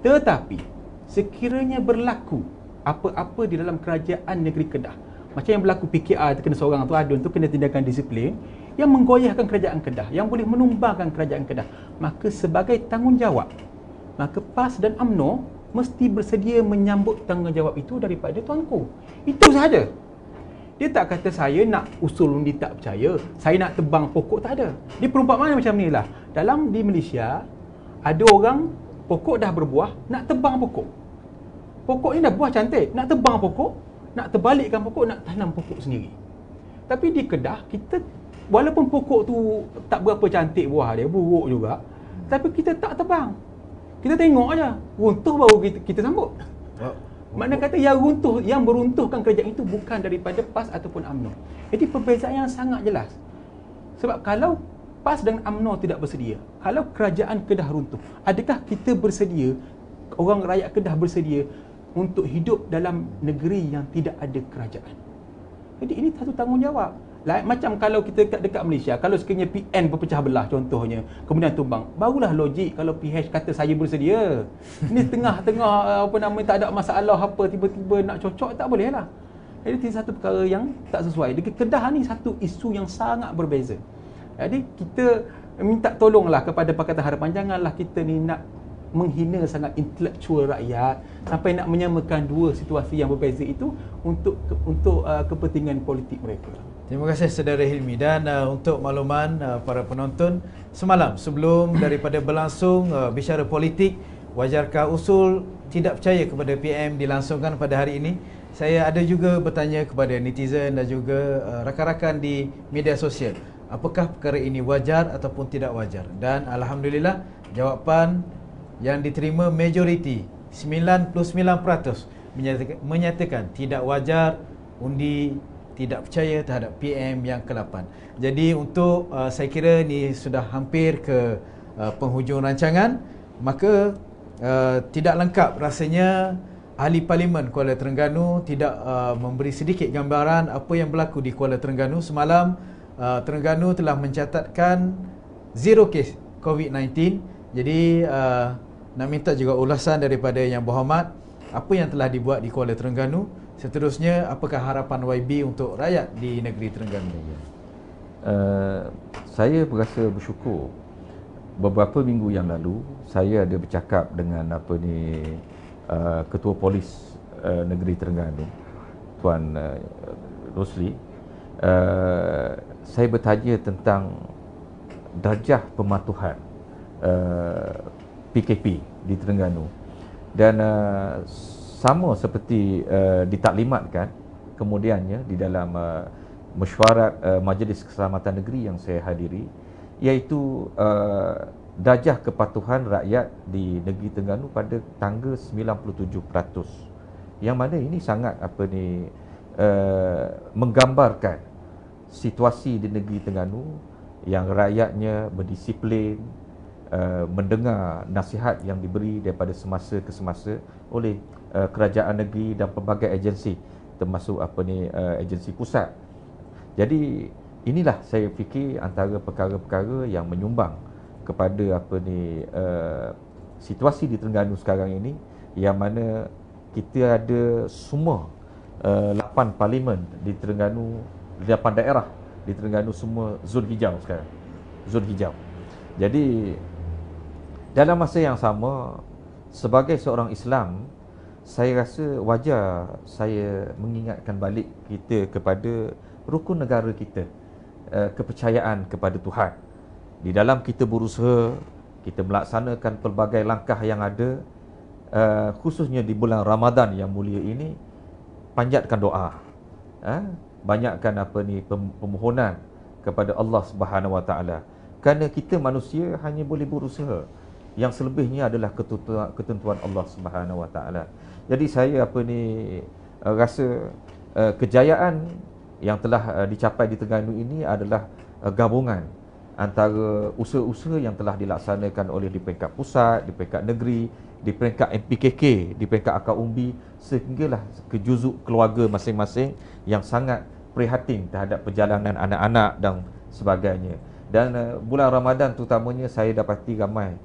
tetapi sekiranya berlaku apa-apa di dalam kerajaan negeri Kedah, macam yang berlaku PKR terkena seorang tu adun tu kena tindakan disiplin yang menggoyahkan kerajaan Kedah, yang boleh menumbangkan kerajaan Kedah, maka sebagai tanggungjawab, maka PAS dan UMNO mesti bersedia menyambut tanggungjawab itu daripada tuanku. Itu sahaja. Dia tak kata saya nak usul undi tak percaya, saya nak tebang pokok, tak ada. Dia perumpamaan macam ni lah. Di Malaysia, ada orang pokok dah berbuah, nak tebang pokok. Pokok ni dah buah cantik, nak tebang pokok, nak terbalikkan pokok, nak tanam pokok sendiri. Tapi di Kedah, kita walaupun pokok tu tak berapa cantik buah dia, buruk juga, tapi kita tak tebang. Kita tengok aja, runtuh baru kita sambut. Makna kata yang beruntuhkan kerajaan itu bukan daripada PAS ataupun UMNO. Jadi perbezaan yang sangat jelas. Sebab kalau PAS dan UMNO tidak bersedia, kalau kerajaan Kedah runtuh, adakah kita bersedia, orang rakyat Kedah bersedia untuk hidup dalam negeri yang tidak ada kerajaan? Jadi ini satu tanggungjawab. Macam kalau kita dekat Malaysia, kalau sekiranya PN berpecah belah contohnya, kemudian tumbang, barulah logik kalau PH kata saya bersedia. Ini tengah-tengah tak ada masalah apa, tiba-tiba nak cocok, tak boleh lah. Jadi ini satu perkara yang tak sesuai. Di Kedah ni satu isu yang sangat berbeza. Jadi kita minta tolonglah kepada Pakatan Harapan, janganlah kita ni nak menghina sangat intelektual rakyat sampai nak menyamakan dua situasi yang berbeza itu untuk kepentingan politik mereka. Terima kasih Saudara Hilmi. Dan untuk makluman para penonton, semalam sebelum daripada berlangsung bicara politik, wajarkah usul tidak percaya kepada PM dilangsungkan pada hari ini, saya ada juga bertanya kepada netizen dan juga rakan-rakan di media sosial, apakah perkara ini wajar ataupun tidak wajar. Dan Alhamdulillah, jawapan yang diterima majoriti 99% menyatakan tidak wajar undi tidak percaya terhadap PM yang ke-8. Jadi untuk saya kira ni sudah hampir ke penghujung rancangan, maka tidak lengkap rasanya Ahli Parlimen Kuala Terengganu tidak memberi sedikit gambaran apa yang berlaku di Kuala Terengganu. Semalam Terengganu telah mencatatkan 0 kes COVID-19. Jadi nak minta juga ulasan daripada Yang Berhormat, apa yang telah dibuat di Kuala Terengganu. Seterusnya, apakah harapan YB untuk rakyat di negeri Terengganu? Saya berasa bersyukur. Beberapa minggu yang lalu saya ada bercakap dengan Ketua Polis Negeri Terengganu, Tuan Rosli. Saya bertanya tentang darjah pematuhan PKP di Terengganu, dan sama seperti ditaklimatkan kemudiannya di dalam mesyuarat Majlis Keselamatan Negeri yang saya hadiri, iaitu darjah kepatuhan rakyat di negeri Terengganu pada tangga 97%, yang mana ini sangat menggambarkan situasi di negeri Terengganu yang rakyatnya berdisiplin, mendengar nasihat yang diberi daripada semasa ke semasa oleh kerajaan negeri dan pelbagai agensi, termasuk agensi pusat. Jadi inilah saya fikir antara perkara-perkara yang menyumbang kepada situasi di Terengganu sekarang ini, yang mana kita ada semua 8 parlimen di Terengganu, 8 daerah di Terengganu semua zon hijau sekarang. Zon hijau. Jadi dalam masa yang sama, sebagai seorang Islam, saya rasa wajar saya mengingatkan balik kita kepada rukun negara kita, kepercayaan kepada Tuhan. Di dalam kita berusaha, kita melaksanakan pelbagai langkah yang ada, khususnya di bulan Ramadan yang mulia ini, panjatkan doa, banyakkan permohonan kepada Allah Subhanahu Wa Taala, kerana kita manusia hanya boleh berusaha, yang selebihnya adalah ketentuan Allah Subhanahu Wa Taala. Jadi saya rasa kejayaan yang telah dicapai di Terengganu ini adalah gabungan antara usaha-usaha yang telah dilaksanakan oleh di peringkat pusat, di peringkat negeri, di peringkat MPKK, di peringkat akar umbi, sehinggalah ke juzuk keluarga masing-masing yang sangat prihatin terhadap perjalanan anak-anak dan sebagainya. Dan bulan Ramadan terutamanya saya dapati ramai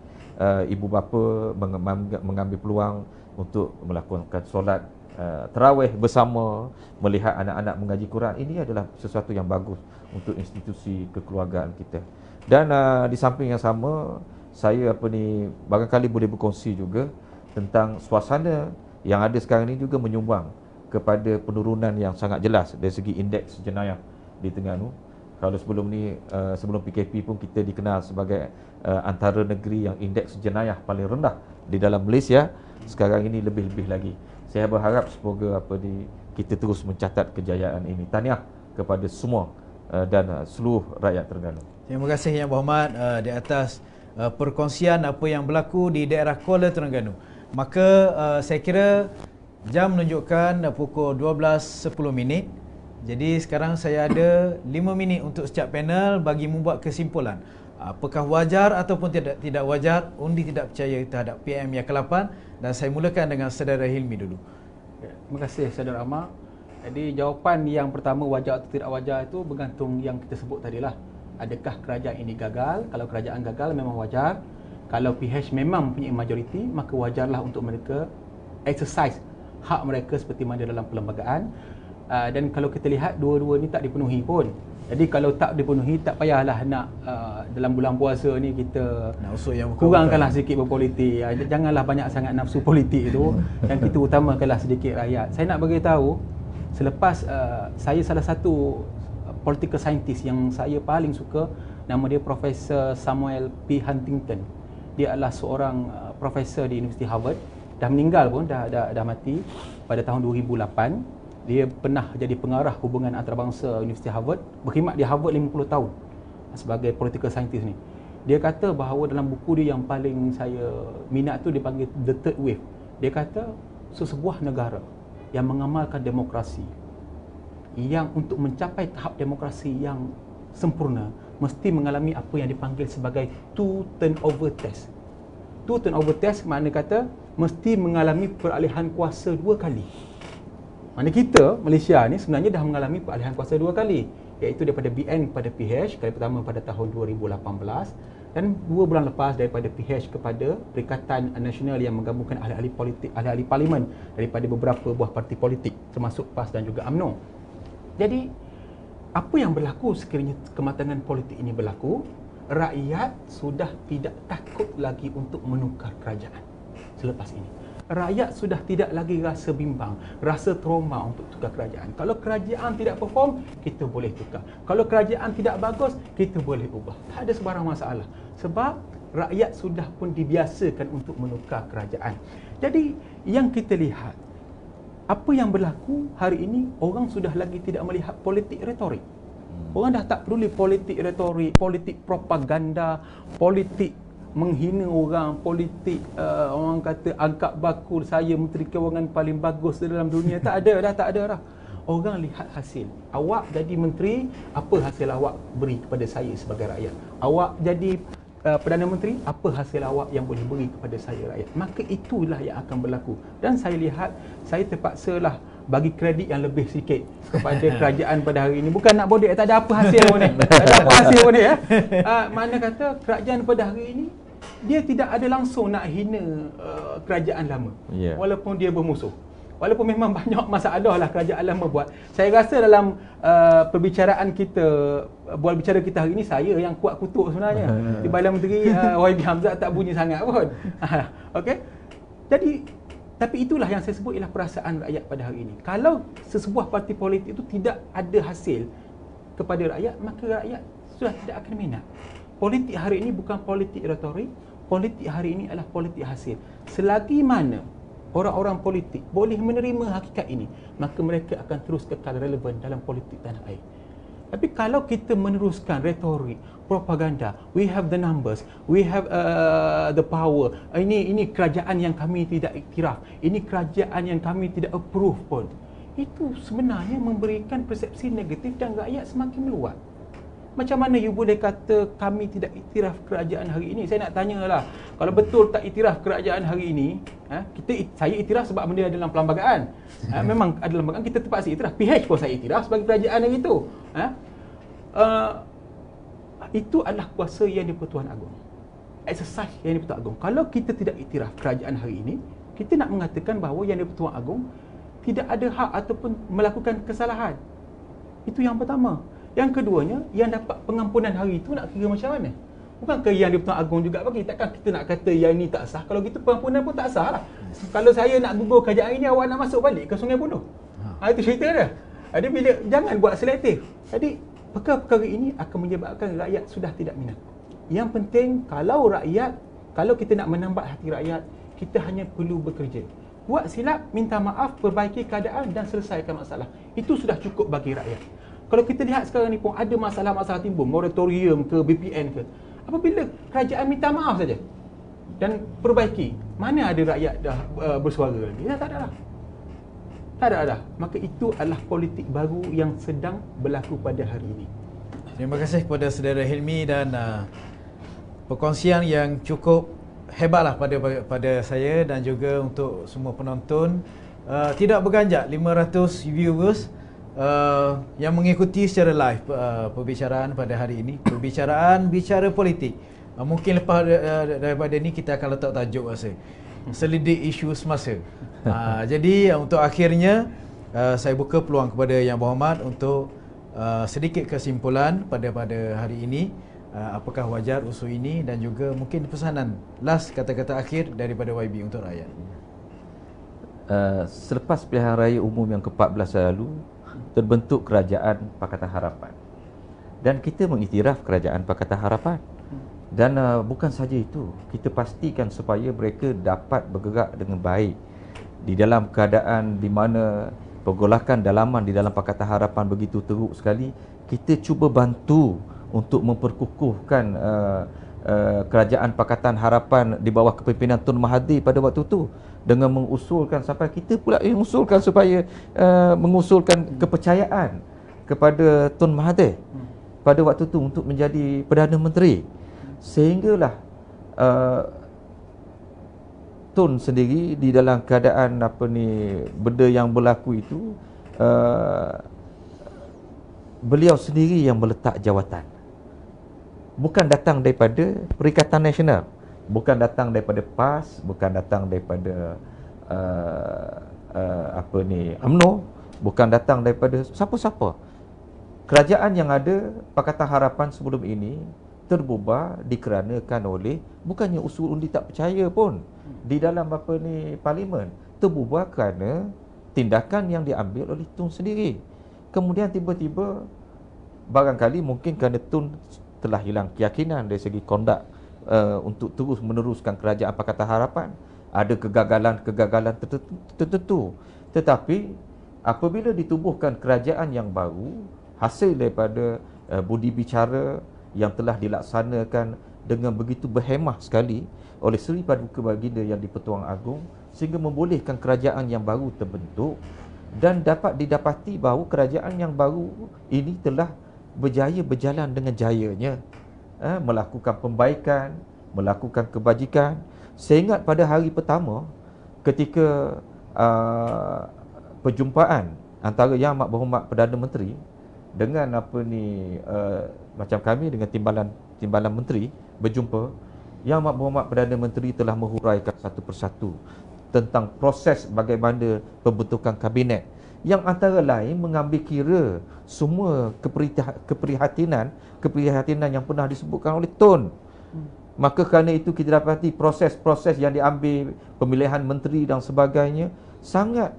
ibu bapa mengambil peluang untuk melakukan solat tarawih bersama, melihat anak-anak mengaji Quran. Ini adalah sesuatu yang bagus untuk institusi kekeluargaan kita. Dan di samping yang sama, saya barangkali boleh berkongsi juga tentang suasana yang ada sekarang ini juga menyumbang kepada penurunan yang sangat jelas dari segi indeks jenayah di Terengganu. Kalau sebelum ni, sebelum PKP pun kita dikenal sebagai antara negeri yang indeks jenayah paling rendah di dalam Malaysia. Sekarang ini lebih-lebih lagi. Saya berharap semoga kita terus mencatat kejayaan ini. Tahniah kepada semua dan seluruh rakyat Terengganu. Terima kasih Yang Berhormat di atas perkongsian apa yang berlaku di daerah Kuala Terengganu. Maka saya kira jam menunjukkan pukul 12.10. Jadi sekarang saya ada 5 minit untuk setiap panel bagi membuat kesimpulan. Apakah wajar ataupun tidak wajar undi tidak percaya terhadap PM yang ke-8, dan saya mulakan dengan Saudara Hilmi dulu. Terima kasih Saudara Ahmad. Jadi jawapan yang pertama, wajar atau tidak wajar, itu bergantung yang kita sebut tadilah. Adakah kerajaan ini gagal? Kalau kerajaan gagal memang wajar. Kalau PH memang mempunyai majoriti, maka wajarlah untuk mereka exercise hak mereka seperti mana dalam perlembagaan. Dan kalau kita lihat dua-dua ni tak dipenuhi pun. Jadi kalau tak dipenuhi, tak payahlah nak dalam bulan puasa ni kita Nak usut yang kurangkanlah sedikit berpolitik. Janganlah banyak sangat nafsu politik itu. Dan kita utamakanlah sedikit rakyat. Saya nak bagi tahu, selepas saya salah satu political scientist yang saya paling suka, nama dia Profesor Samuel P. Huntington. Dia adalah seorang profesor di Universiti Harvard. Dah meninggal pun, dah mati pada tahun 2008. Dia pernah jadi pengarah hubungan antarabangsa Universiti Harvard, berkhidmat di Harvard 50 tahun sebagai political scientist ni. Dia kata bahawa dalam buku dia yang paling saya minat tu dipanggil The Third Wave. Dia kata sesebuah negara yang mengamalkan demokrasi, yang untuk mencapai tahap demokrasi yang sempurna, mesti mengalami apa yang dipanggil sebagai two turnover test. Two turnover test makna kata mesti mengalami peralihan kuasa 2 kali. Mana kita, Malaysia ni sebenarnya dah mengalami peralihan kuasa 2 kali, iaitu daripada BN kepada PH, kali pertama pada tahun 2018 dan 2 bulan lepas daripada PH kepada Perikatan Nasional yang menggabungkan ahli-ahli politik, ahli-ahli parlimen daripada beberapa buah parti politik termasuk PAS dan juga UMNO. Jadi, apa yang berlaku sekiranya kematangan politik ini berlaku? Rakyat sudah tidak takut lagi untuk menukar kerajaan selepas ini. Rakyat sudah tidak lagi rasa bimbang, rasa trauma untuk tukar kerajaan. Kalau kerajaan tidak perform, kita boleh tukar. Kalau kerajaan tidak bagus, kita boleh ubah. Tak ada sebarang masalah. Sebab rakyat sudah pun dibiasakan untuk menukar kerajaan. Jadi, yang kita lihat, apa yang berlaku hari ini, orang sudah lagi tidak melihat politik retorik. Orang dah tak peduli politik retorik, politik propaganda, politik menghina orang, politik orang kata angkat bakul saya Menteri Kewangan paling bagus dalam dunia. Tak ada dah. Orang lihat hasil. Awak jadi menteri, apa hasil awak beri kepada saya sebagai rakyat? Awak jadi Perdana Menteri, apa hasil awak yang boleh beri kepada saya rakyat? Maka itulah yang akan berlaku. Dan saya lihat, saya terpaksalah bagi kredit yang lebih sikit kepada kerajaan pada hari ini. Bukan nak bodek, tak ada apa hasil pun ni. Tak ada apa hasil pun ni ya. Mana kata kerajaan pada hari ini dia tidak ada langsung nak hina kerajaan lama. Walaupun dia bermusuh. Walaupun memang banyak masalah lah kerajaan lama buat. Saya rasa dalam perbicaraan kita, bual bicara kita hari ini, saya yang kuat kutuk sebenarnya. Di Perdana Menteri YB Hamzah tak bunyi sangat pun. Okey. Jadi tapi itulah yang saya sebut ialah perasaan rakyat pada hari ini. Kalau sesebuah parti politik itu tidak ada hasil kepada rakyat, maka rakyat sudah tidak akan minat. Politik hari ini bukan politik retorik, politik hari ini adalah politik hasil. Selagi mana orang-orang politik boleh menerima hakikat ini, maka mereka akan terus kekal relevan dalam politik tanah air. Tapi kalau kita meneruskan retorik, propaganda, we have the numbers, we have the power, ini kerajaan yang kami tidak iktiraf, ini kerajaan yang kami tidak approve pun, itu sebenarnya memberikan persepsi negatif dan rakyat semakin meluat. Macam mana you boleh kata kami tidak iktiraf kerajaan hari ini? Saya nak tanyalah, kalau betul tak iktiraf kerajaan hari ini, saya iktiraf sebab benda ada dalam perlembagaan. Memang ada dalam perlembagaan, kita terpaksa iktiraf. PH pun saya iktiraf sebagai kerajaan yang itu. Itu adalah kuasa yang di-Pertuan Agong. Exercise yang di-Pertuan Agong. Kalau kita tidak iktiraf kerajaan hari ini, kita nak mengatakan bahawa yang di-Pertuan Agong tidak ada hak ataupun melakukan kesalahan. Itu yang pertama. Yang keduanya, yang dapat pengampunan hari itu nak kira macam mana? Bukankah yang di-Pertuan Agong juga bagi? Takkan kita nak kata yang ini tak sah? Kalau gitu pengampunan pun tak sah lah. Kalau saya nak gugur kerajaan ini, awak nak masuk balik ke Sungai Buloh. Itu cerita dia. Jadi bila jangan buat selektif. Jadi perkara-perkara ini akan menyebabkan rakyat sudah tidak minat. Yang penting kalau kita nak menambah hati rakyat, kita hanya perlu bekerja. Buat silap, minta maaf, perbaiki keadaan dan selesaikan masalah. Itu sudah cukup bagi rakyat. Kalau kita lihat sekarang ni pun ada masalah-masalah timbul, moratorium ke BPN ke. Apabila kerajaan minta maaf saja dan perbaiki, mana ada rakyat dah bersuara lagi? Tak ada lah. Tak ada. Maka itu adalah politik baru yang sedang berlaku pada hari ini. Terima kasih kepada saudara Hilmi dan perkongsian yang cukup hebatlah pada saya dan juga untuk semua penonton. Tidak berganjak 500 viewers yang mengikuti secara live perbicaraan pada hari ini. Bicara politik. Mungkin lepas daripada ni kita akan letak tajuk rasa selidik isu semasa. Jadi untuk akhirnya saya buka peluang kepada Yang Berhormat untuk sedikit kesimpulan pada hari ini. Apakah wajar usul ini dan juga mungkin pesanan last kata-kata akhir daripada YB untuk rakyat. Selepas pilihan raya umum yang ke-14 lalu, terbentuk Kerajaan Pakatan Harapan. Dan kita mengiktiraf Kerajaan Pakatan Harapan. Dan bukan saja itu, kita pastikan supaya mereka dapat bergerak dengan baik di dalam keadaan di mana pergolakan dalaman di dalam Pakatan Harapan begitu teruk sekali. Kita cuba bantu untuk memperkukuhkan Kerajaan Pakatan Harapan di bawah kepimpinan Tun Mahathir pada waktu itu, dengan mengusulkan sampai kita pula mengusulkan supaya mengusulkan kepercayaan kepada Tun Mahathir pada waktu itu untuk menjadi Perdana Menteri. Sehinggalah Tun sendiri di dalam keadaan benda yang berlaku itu, beliau sendiri yang meletak jawatan. Bukan datang daripada Perikatan Nasional, bukan datang daripada PAS, bukan datang daripada UMNO, bukan datang daripada siapa-siapa. Kerajaan yang ada, Pakatan Harapan sebelum ini terbubar dikarenakan oleh bukannya usul undi tak percaya pun di dalam parlimen, terbubar kerana tindakan yang diambil oleh Tun sendiri. Kemudian tiba-tiba barangkali mungkin kerana Tun telah hilang keyakinan dari segi kondak untuk terus meneruskan Kerajaan Pakatan Harapan, ada kegagalan tertentu. Tetapi apabila ditubuhkan kerajaan yang baru hasil daripada budi bicara yang telah dilaksanakan dengan begitu berhemah sekali oleh Seri Paduka Baginda yang di-Pertuan Agong, sehingga membolehkan kerajaan yang baru terbentuk, dan dapat didapati bahawa kerajaan yang baru ini telah berjalan dengan jayanya, melakukan pembaikan, melakukan kebajikan. Saya ingat pada hari pertama ketika perjumpaan antara Yang Amat Berhormat Perdana Menteri dengan macam kami dengan timbalan menteri berjumpa, Yang Amat Berhormat Perdana Menteri telah menghuraikan satu persatu tentang proses bagaimana pembentukan kabinet, yang antara lain mengambil kira semua keprihatinan yang pernah disebutkan oleh Tun. Maka kerana itu kita dapati proses-proses yang diambil, pemilihan menteri dan sebagainya sangat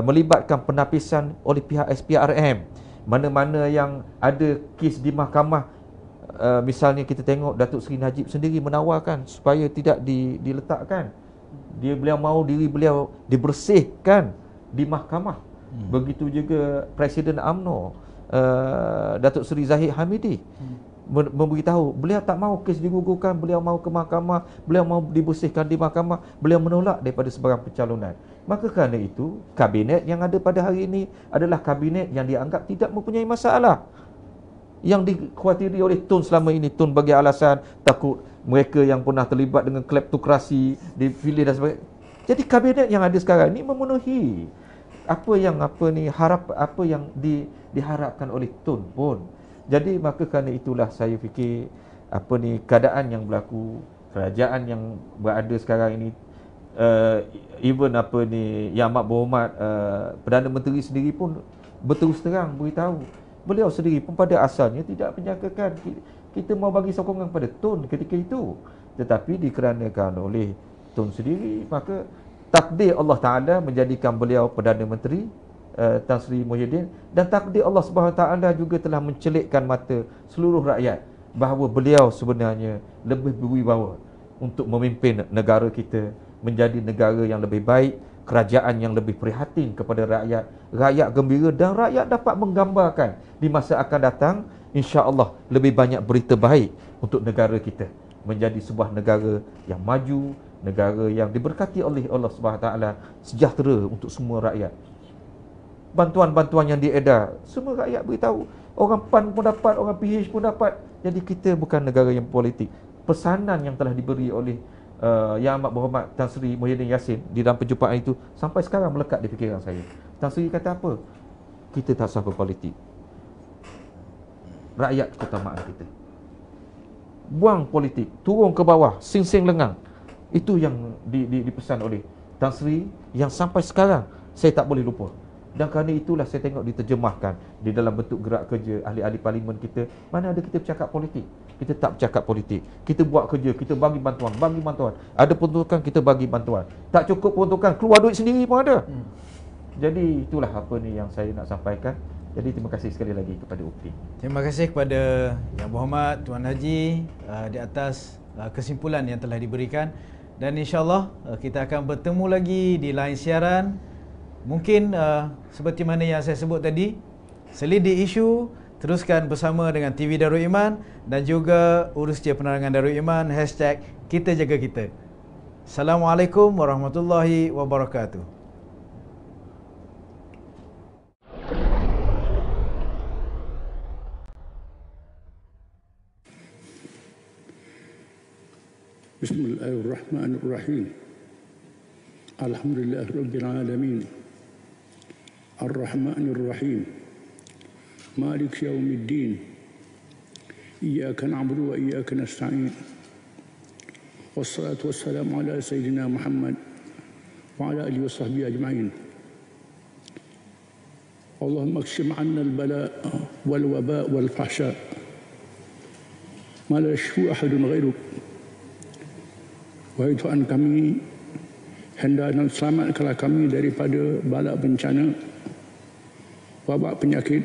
melibatkan penapisan oleh pihak SPRM. Mana-mana yang ada kes di mahkamah, misalnya kita tengok Datuk Seri Najib sendiri menawarkan supaya tidak diletakkan. Beliau mahu diri beliau dibersihkan di mahkamah. Begitu juga Presiden UMNO, Datuk Seri Zahid Hamidi, memberitahu beliau tak mahu kes digugurkan, beliau mahu ke mahkamah, beliau mahu dibersihkan di mahkamah, beliau menolak daripada sebarang pencalonan. Maka kerana itu, kabinet yang ada pada hari ini adalah kabinet yang dianggap tidak mempunyai masalah. Yang dikhawatiri oleh Tun selama ini, Tun bagi alasan takut mereka yang pernah terlibat dengan kleptokrasi dipilih dan sebagainya. Jadi kabinet yang ada sekarang ini memenuhi apa yang diharapkan oleh Tun pun. Jadi maka kerana itulah saya fikir keadaan yang berlaku, kerajaan yang berada sekarang ini, even Yang Amat Berhormat Perdana Menteri sendiri pun berterus terang beritahu, beliau sendiri pun pada asalnya tidak menyangkakan kita mau bagi sokongan pada Tun ketika itu, tetapi dikarenakan oleh Tun sendiri, maka takdir Allah Ta'ala menjadikan beliau Perdana Menteri Tan Sri Muhyiddin, dan takdir Allah Subhanahu Ta'ala juga telah mencelikkan mata seluruh rakyat bahawa beliau sebenarnya lebih berwibawa untuk memimpin negara kita menjadi negara yang lebih baik, kerajaan yang lebih prihatin kepada rakyat, rakyat gembira, dan rakyat dapat menggambarkan di masa akan datang insya-Allah lebih banyak berita baik untuk negara kita menjadi sebuah negara yang maju, negara yang diberkati oleh Allah Subhanahu Taala, sejahtera untuk semua rakyat. Bantuan-bantuan yang diedar, semua rakyat beritahu, orang PAN pun dapat, orang PH pun dapat. Jadi kita bukan negara yang politik. Pesanan yang telah diberi oleh Yang Amat Berhormat Tan Sri Muhyiddin Yassin di dalam perjumpaan itu sampai sekarang melekat di fikiran saya. Tan Sri kata apa? Kita tak sah berpolitik. Rakyat keutamaan kita. Buang politik, turun ke bawah, sing-sing lengang. Itu yang dipesan oleh Tan Sri, yang sampai sekarang saya tak boleh lupa. Dan kerana itulah saya tengok diterjemahkan di dalam bentuk gerak kerja ahli-ahli parlimen kita. Mana ada kita bercakap politik. Kita tak bercakap politik. Kita buat kerja, kita bagi bantuan. Ada peruntukan, kita bagi bantuan. Tak cukup peruntukan, keluar duit sendiri pun ada. Jadi itulah apa ni yang saya nak sampaikan. Jadi terima kasih sekali lagi kepada UPTI. Terima kasih kepada Yang Berhormat Tuan Haji di atas kesimpulan yang telah diberikan. Dan insyaAllah kita akan bertemu lagi di lain siaran. Mungkin seperti mana yang saya sebut tadi, selidiki isu, teruskan bersama dengan TV Darul Iman dan juga Urustia Penerangan Darul Iman #KitaJagaKita. Assalamualaikum warahmatullahi wabarakatuh. Bismillahirrahmanirrahim. Alhamdulillahirabbil alamin. Ar-Rahmanir Rahim. Malik yaumiddin. Iyyaka na'budu wa iyyaka nasta'in. Wassalatu wassalamu ala sayyidina Muhammad wa ala alihi wa sahbihi ajma'in. Allahumma akshim 'anna al-bala' wal waba' wal fahsha' ma la yashfu ahadun ghairuk. Wahai Tuhan kami, hendak dan selamatkanlah kami daripada bala bencana, wabak penyakit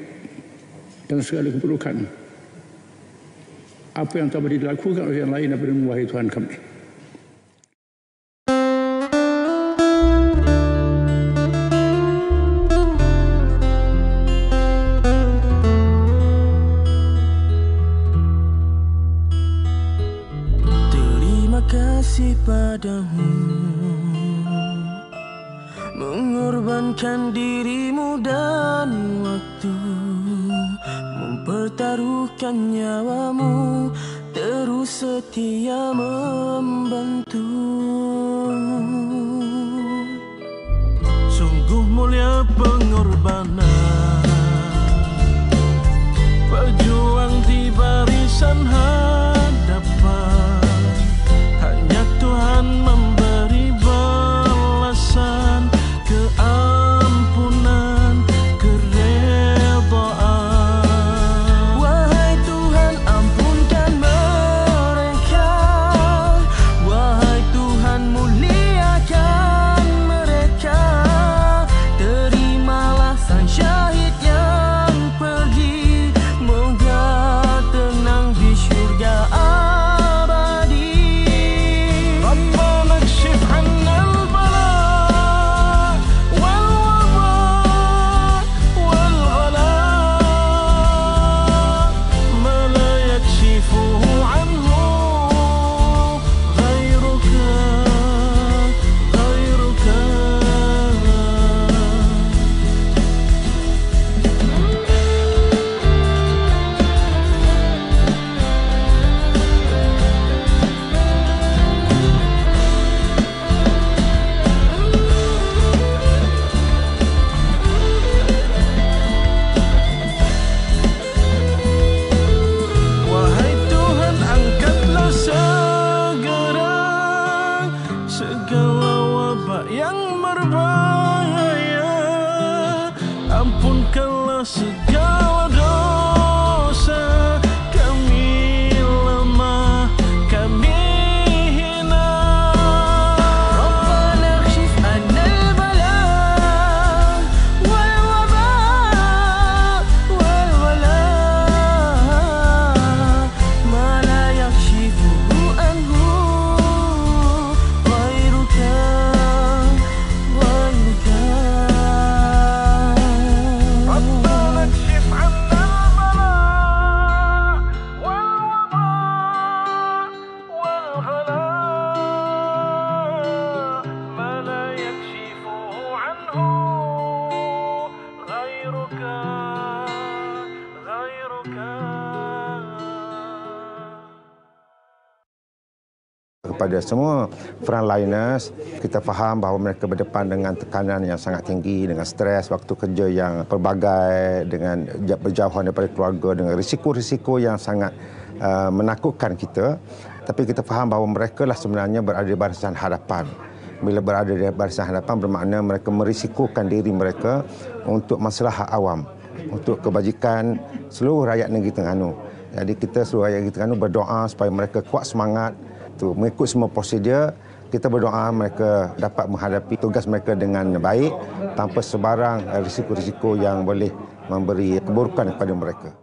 dan segala keburukan. Apa yang tak boleh dilakukan oleh yang lain daripada wahai Tuhan kami. Padamu mengorbankan dirimu dan waktu, mempertaruhkan nyawamu, terus setia membantu. Sungguh mulia pengorbanan pejuang di barisan hadapan. Tuhan memberi balasan, keampunan, keredaan. Wahai Tuhan, ampunkan mereka. Wahai Tuhan, muliakan mereka. Terimalah sang syahid yang pergi, moga tenang di syurga. Ampunkanlah segala dosa, kami lemah, kami hina. Rabbana kshif 'annal bala' wal waba' wal wala' ma la yakshifuhu anhu ghairuka. Kepada semua frontliners, kita faham bahawa mereka berdepan dengan tekanan yang sangat tinggi, dengan stres waktu kerja yang pelbagai, dengan berjauhan daripada keluarga, dengan risiko-risiko yang sangat menakutkan kita. Tapi kita faham bahawa mereka lah sebenarnya berada di barisan hadapan bila berada di barisan hadapan bermakna mereka merisikokan diri mereka untuk masalah awam, untuk kebajikan seluruh rakyat negeri Terengganu. Jadi kita seluruh rakyat negeri Terengganu berdoa supaya mereka kuat semangat, mengikut semua prosedur. Kita berdoa mereka dapat menghadapi tugas mereka dengan baik tanpa sebarang risiko-risiko yang boleh memberi keburukan kepada mereka.